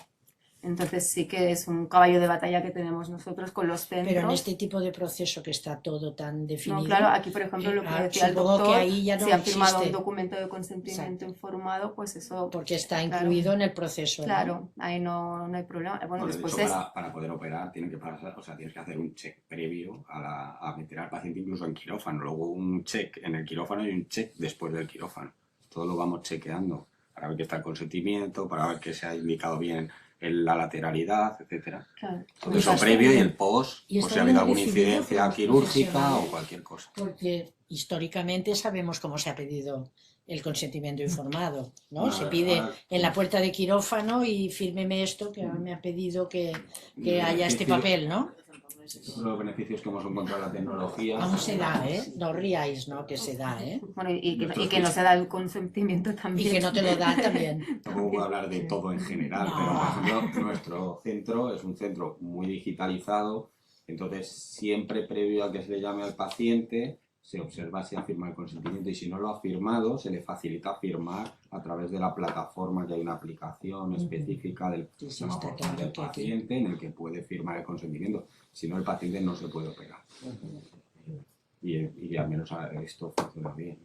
Entonces sí que es un caballo de batalla que tenemos nosotros con los centros. Pero en este tipo de proceso que está todo tan definido... No, claro, aquí por ejemplo lo que decía el supongo doctor, que ahí ya no si han firmado existe. un documento de consentimiento informado, pues eso... Porque está claro, incluido en el proceso, claro, ¿no? ahí no hay problema. Bueno, De después hecho, es... para poder operar tienes que hacer un check previo a meter al paciente incluso en quirófano. Luego un check en el quirófano y un check después del quirófano. Todo lo vamos chequeando para ver que está el consentimiento, para ver que se ha indicado bien la lateralidad, etcétera. Claro. Todo eso previo y el post, Y por está si ha habido bien alguna decidido por incidencia los quirúrgica o profesionales. cualquier cosa. Porque históricamente sabemos cómo se ha pedido el consentimiento informado, ¿no? Ahora- Se pide ahora- en la puerta de quirófano y fírmeme esto que ahora me ha pedido que haya este beneficio- papel, ¿no? Los beneficios que hemos encontrado en la tecnología. Aún se da, ¿eh? No os riáis, ¿no? Que se da, ¿eh? Bueno, y que no se da el consentimiento Y también. que no te lo da también. Tampoco puedo hablar de todo en general, No. pero por ejemplo, nuestro centro es un centro muy digitalizado, entonces siempre previo a que se le llame al paciente se observa si ha firmado el consentimiento y si no lo ha firmado se le facilita firmar a través de la plataforma, que hay una aplicación específica del Sí, sí, sistema está portal del claro que aquí- paciente en el que puede firmar el consentimiento, si no el paciente no se puede operar. Y al menos esto funciona bien.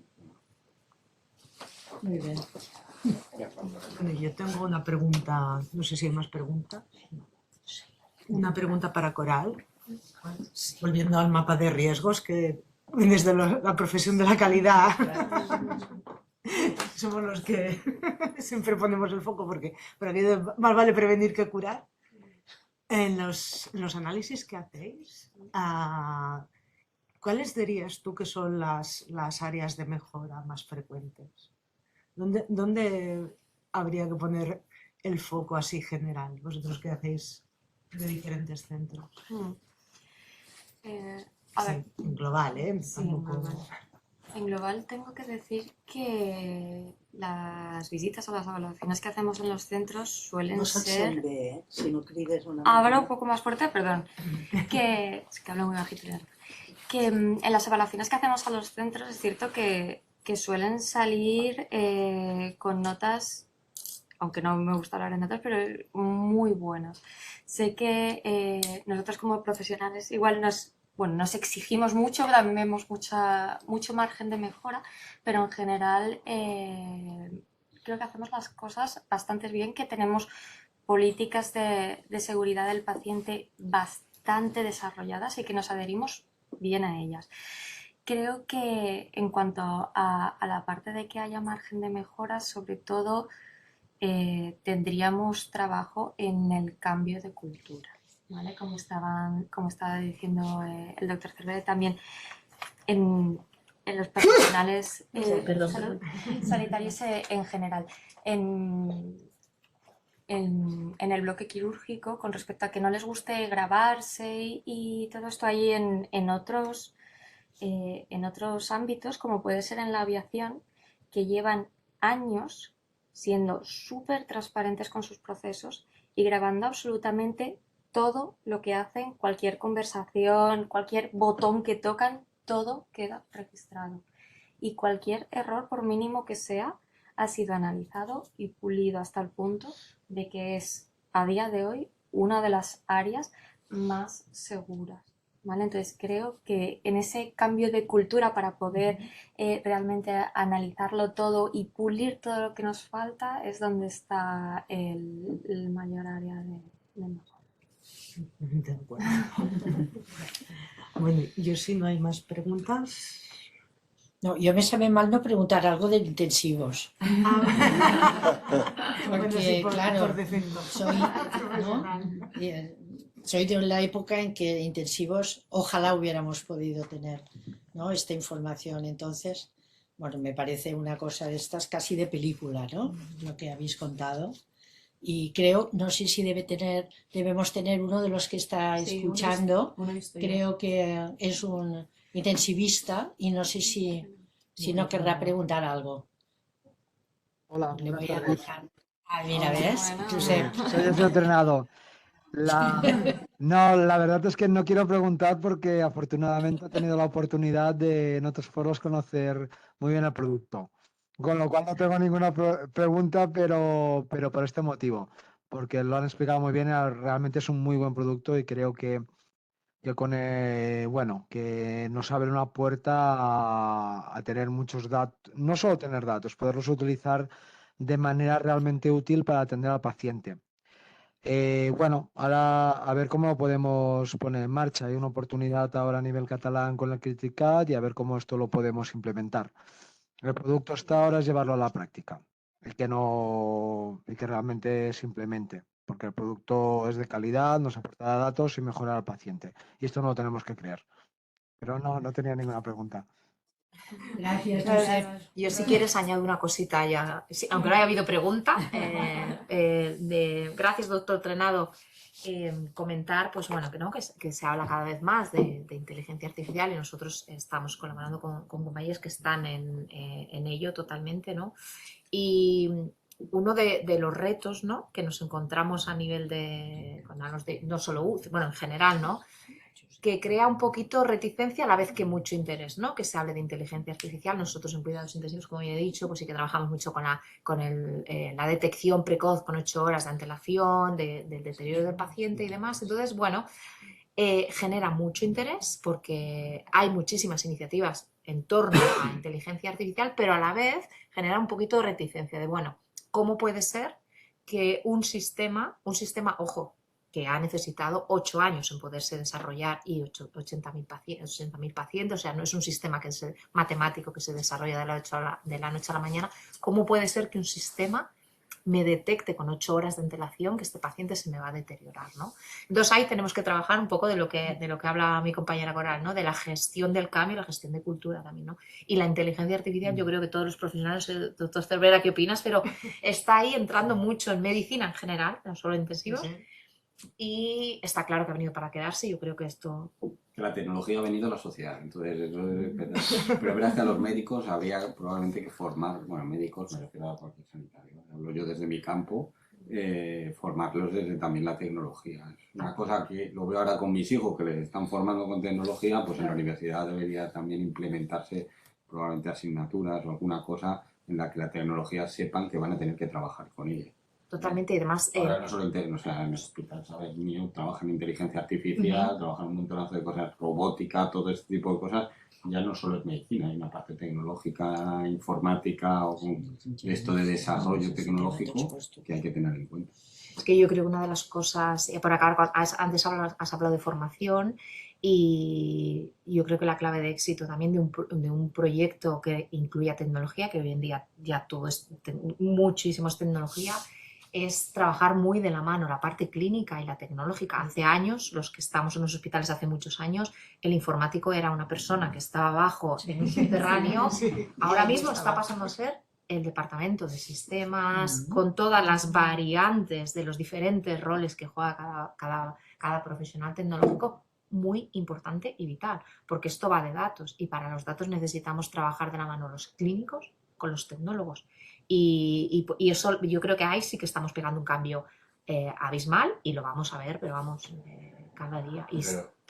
Muy bien. Bueno, yo tengo una pregunta, no sé si hay más preguntas. Una pregunta para Coral, volviendo al mapa de riesgos, que desde la profesión de la calidad somos los que siempre ponemos el foco, porque por aquí más vale prevenir que curar. En los análisis que hacéis, ¿cuáles dirías tú que son las áreas de mejora más frecuentes? ¿Dónde habría que poner el foco así general, vosotros que hacéis de diferentes centros? A ver, Sí, en global, ¿eh? sí, Tampoco- normal. En global tengo que decir que las visitas o las evaluaciones que hacemos en los centros suelen No se't ser... sent bé, si no crides una Hablo mica. un poco más fuerte, perdón. Es que hablo muy bajito ya. Que en las evaluaciones que hacemos a los centros es cierto que suelen salir con notas, aunque no me gusta hablar de notas, pero muy buenas. Sé que nosotros como profesionales igual nos exigimos mucho, también vemos mucho margen de mejora, pero en general creo que hacemos las cosas bastante bien, que tenemos políticas de seguridad del paciente bastante desarrolladas y que nos adherimos bien a ellas. Creo que en cuanto a la parte de que haya margen de mejora, sobre todo tendríamos trabajo en el cambio de cultura, ¿vale? Como estaba diciendo el doctor Cervera, también en los profesionales sanitarios en general. En el bloque quirúrgico, con respecto a que no les guste grabarse y todo esto, ahí en otros ámbitos, como puede ser en la aviación, que llevan años siendo súper transparentes con sus procesos y grabando absolutamente todo lo que hacen, cualquier conversación, cualquier botón que tocan, todo queda registrado. Y cualquier error, por mínimo que sea, ha sido analizado y pulido hasta el punto de que es a día de hoy una de las áreas más seguras. ¿Vale? Entonces creo que en ese cambio de cultura para poder realmente analizarlo todo y pulir todo lo que nos falta es donde está el mayor área de mejora. De acuerdo. Bueno, yo si no hay más preguntas. No, yo me sabe mal no preguntar algo de intensivos. Bueno, Porque, sí, por claro, defecto. soy de la época en que intensivos ojalá hubiéramos podido tener, ¿no?, esta información. Entonces, bueno, me parece una cosa de estas casi de película, ¿no?, lo que habéis contado. Y creo, no sé si debemos tener uno de los que está escuchando, creo que es un intensivista y no sé si no querrá preguntar algo. Hola, Le buenas voy a tardes. dejar. Ah, mira, ¿ves? Josep. Soy ese entrenado. No, la verdad es que no quiero preguntar porque afortunadamente he tenido la oportunidad de en otros foros conocer muy bien el producto. Con lo cual no tengo ninguna pregunta, pero por este motivo, porque lo han explicado muy bien, realmente es un muy buen producto y creo que bueno, que nos abre una puerta a tener muchos datos, no solo tener datos, poderlos utilizar de manera realmente útil para atender al paciente. Bueno, ahora a ver cómo lo podemos poner en marcha. Hay una oportunidad ahora a nivel catalán con el Criticat y a ver cómo esto lo podemos implementar. El producto hasta ahora es llevarlo a la práctica y que realmente se implemente, porque el producto es de calidad, nos aporta datos y mejora al paciente. Y esto no lo tenemos que creer. Pero no tenía ninguna pregunta. Gracias, Josep. Yo si quieres añado una cosita ya, aunque no haya habido pregunta. Gracias, doctor Trenado. Comentar, pues bueno, que se habla cada vez más de inteligencia artificial y nosotros estamos colaborando con compañías que están en ello totalmente, ¿no? Y uno de los retos, ¿no?, que nos encontramos a nivel no solo UCI, bueno, en general, ¿no?, que crea un poquito reticencia a la vez que mucho interés, ¿no?, que se hable de inteligencia artificial. Nosotros en cuidados intensivos, como ya he dicho, pues sí que trabajamos mucho con la detección precoz con 8 horas de antelación, del deterioro del paciente y demás. Entonces, bueno, genera mucho interés porque hay muchísimas iniciativas en torno a inteligencia artificial, pero a la vez genera un poquito de reticencia de, bueno, ¿cómo puede ser que un sistema, ojo, que ha necesitado 8 años en poderse desarrollar y 80.000 pacientes, o sea, no es un sistema matemático que se desarrolla de la noche a la mañana, ¿cómo puede ser que un sistema me detecte con 8 horas de antelación que este paciente se me va a deteriorar, ¿no? Entonces ahí tenemos que trabajar un poco de lo que habla mi compañera Coral, ¿no?, de la gestión del cambio, la gestión de cultura también, ¿no? Y la inteligencia artificial, yo creo que todos los profesionales, doctor Cervera, ¿qué opinas? Pero está ahí entrando mucho en medicina en general, no solo intensivos. Sí. Y está claro que ha venido para quedarse y yo creo que esto... Que la tecnología ha venido a la sociedad, entonces eso es verdad. Pero es verdad que a los médicos habría probablemente que formar, bueno, médicos me refiero a cualquier sanitario, hablo yo desde mi campo, formarlos desde también la tecnología. Es una cosa que lo veo ahora con mis hijos que les están formando con tecnología, pues en la universidad debería también implementarse probablemente asignaturas o alguna cosa en la que la tecnología sepan que van a tener que trabajar con ella. Totalmente, y además... Ahora no solo en el hospital, ¿sabes? Mío trabaja en inteligencia artificial, trabaja en un montonazo de cosas, robótica, todo este tipo de cosas. Ya no solo es medicina, hay una parte tecnológica, informática, o esto de desarrollo tecnológico que hay que tener en cuenta. Es que yo creo que una de las cosas, por acá, antes has hablado de formación y yo creo que la clave de éxito también de un proyecto que incluya tecnología, que hoy en día ya todo es muchísimo es tecnología, es trabajar muy de la mano la parte clínica y la tecnológica. Hace años, los que estamos en los hospitales hace muchos años, el informático era una persona que estaba abajo en un subterráneo. Ahora mismo está pasando a ser el departamento de sistemas, con todas las variantes de los diferentes roles que juega cada profesional tecnológico, muy importante y vital, porque esto va de datos y para los datos necesitamos trabajar de la mano los clínicos con los tecnólogos. Y eso yo creo que ahí sí que estamos pegando un cambio abismal y lo vamos a ver, pero vamos, cada día. Y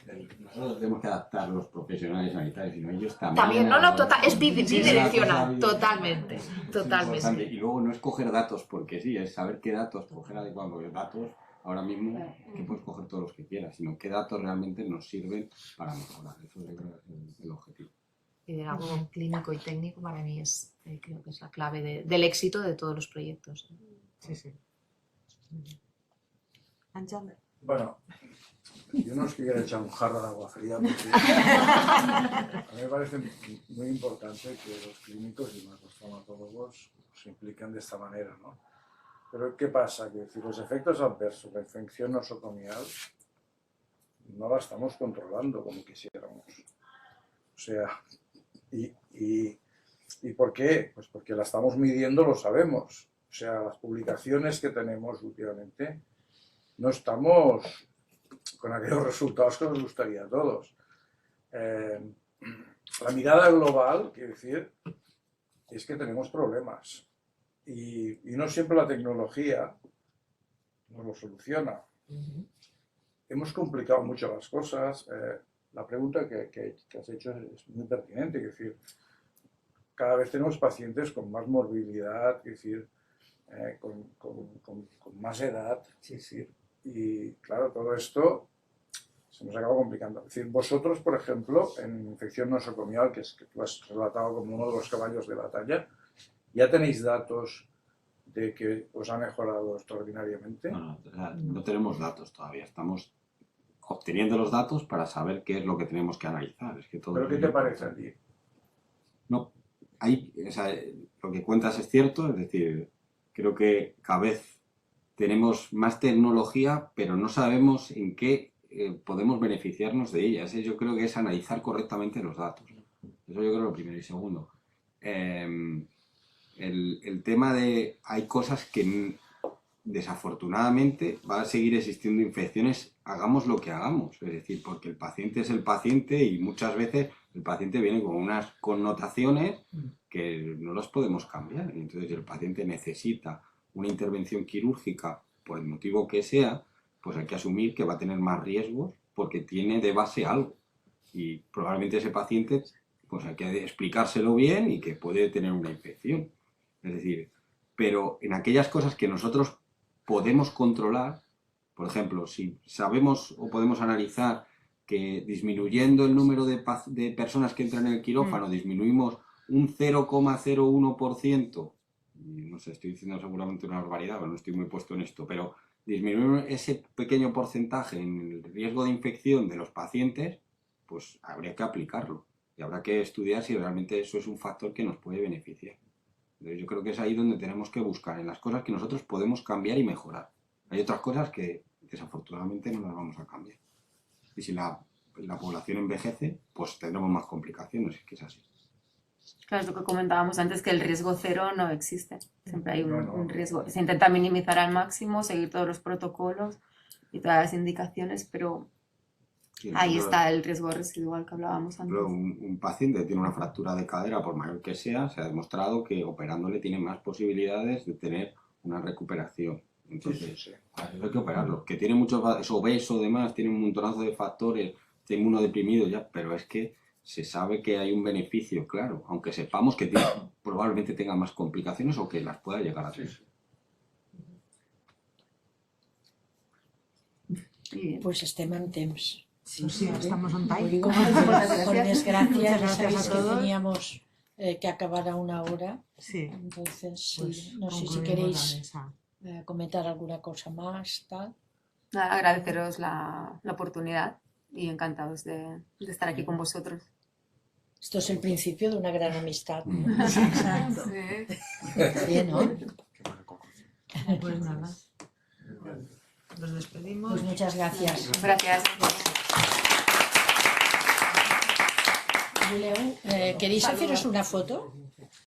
Pero nosotros tenemos que adaptar los profesionales sanitarios, sino ellos también. también, no, total, es bidireccional, Sí, totalmente, es totalmente. importante. Y luego no es coger datos porque sí, es saber qué datos coger adecuados, porque datos ahora mismo que puedes coger todos los que quieras, sino qué datos realmente nos sirven para mejorar. Eso es el objetivo. Liderazgo clínico y técnico para mí es, creo que es la clave del éxito de todos los proyectos. Sí, sí. Ángel. Bueno, yo no os quiero echar un jarro de agua fría porque a mí me parece muy importante que los clínicos y más los farmacólogos se impliquen de esta manera, ¿no? Pero ¿qué pasa? Que si los efectos adversos, la infección nosocomial, no la estamos controlando como quisiéramos. O sea, ¿y por qué? Pues porque la estamos midiendo, lo sabemos. O sea, las publicaciones que tenemos últimamente no estamos con aquellos resultados que nos gustaría a todos. La mirada global, quiero decir, es que tenemos problemas. Y no siempre la tecnología nos lo soluciona. Hemos complicado mucho las cosas. La pregunta que has hecho es muy pertinente. Es decir, cada vez tenemos pacientes con más morbilidad, es decir, con más edad. Es decir, y claro, todo esto se nos acaba complicando. Es decir, vosotros, por ejemplo, en infección nosocomial, que tú has relatado como uno de los caballos de batalla, ¿ya tenéis datos de que os ha mejorado extraordinariamente? No tenemos datos todavía. Estamos obteniendo los datos para saber qué es lo que tenemos que analizar. Es que todo ¿Pero qué te parece a ti? No, lo que cuentas es cierto, es decir, creo que cada vez tenemos más tecnología, pero no sabemos en qué podemos beneficiarnos de ella. Yo creo que es analizar correctamente los datos. Eso yo creo lo primero. Y segundo, el tema de hay cosas que desafortunadamente va a seguir existiendo infecciones, hagamos lo que hagamos. Es decir, porque el paciente es el paciente y muchas veces el paciente viene con unas connotaciones que no las podemos cambiar. Entonces el paciente necesita una intervención quirúrgica por el motivo que sea, pues hay que asumir que va a tener más riesgos porque tiene de base algo. Y probablemente ese paciente pues hay que explicárselo bien y que puede tener una infección. Es decir, pero en aquellas cosas que nosotros podemos controlar, por ejemplo, si sabemos o podemos analizar que disminuyendo el número de personas que entran en el quirófano disminuimos un 0,01%, no sé, estoy diciendo seguramente una barbaridad, pero no estoy muy puesto en esto, pero disminuir ese pequeño porcentaje en el riesgo de infección de los pacientes, pues habría que aplicarlo y habrá que estudiar si realmente eso es un factor que nos puede beneficiar. Entonces yo creo que es ahí donde tenemos que buscar, en las cosas que nosotros podemos cambiar y mejorar. Hay otras cosas que desafortunadamente no las vamos a cambiar. Y si la población envejece, pues tendremos más complicaciones, es que es así. Claro, es lo que comentábamos antes, que el riesgo cero no existe. Siempre hay un riesgo. Se intenta minimizar al máximo, seguir todos los protocolos y todas las indicaciones, pero sí, ahí está el riesgo residual que hablábamos antes. Un paciente que tiene una fractura de cadera, por mayor que sea, se ha demostrado que operándole tiene más posibilidades de tener una recuperación. Entonces, hay que operarlo. Que tiene muchos, es obeso, demás, tiene un montonazo de factores, está inmunodeprimido ya, pero es que se sabe que hay un beneficio, claro, aunque sepamos que probablemente tenga más complicaciones o que las pueda llegar a tener. Pues estem en temps. Sí, estamos on time. Por desgracia, ya sabéis que teníamos que acabar a una hora. Sí. Entonces, Pues no sé si queréis comentar alguna cosa más, tal. Nada, agradeceros la oportunidad y encantados de estar aquí con vosotros. Esto es el principio de una gran amistad, ¿no? Exacto. Sí, ¿no? Pues nada. Nos despedimos. Pues muchas gracias. Gracias. Julio, ¿queréis haceros una foto?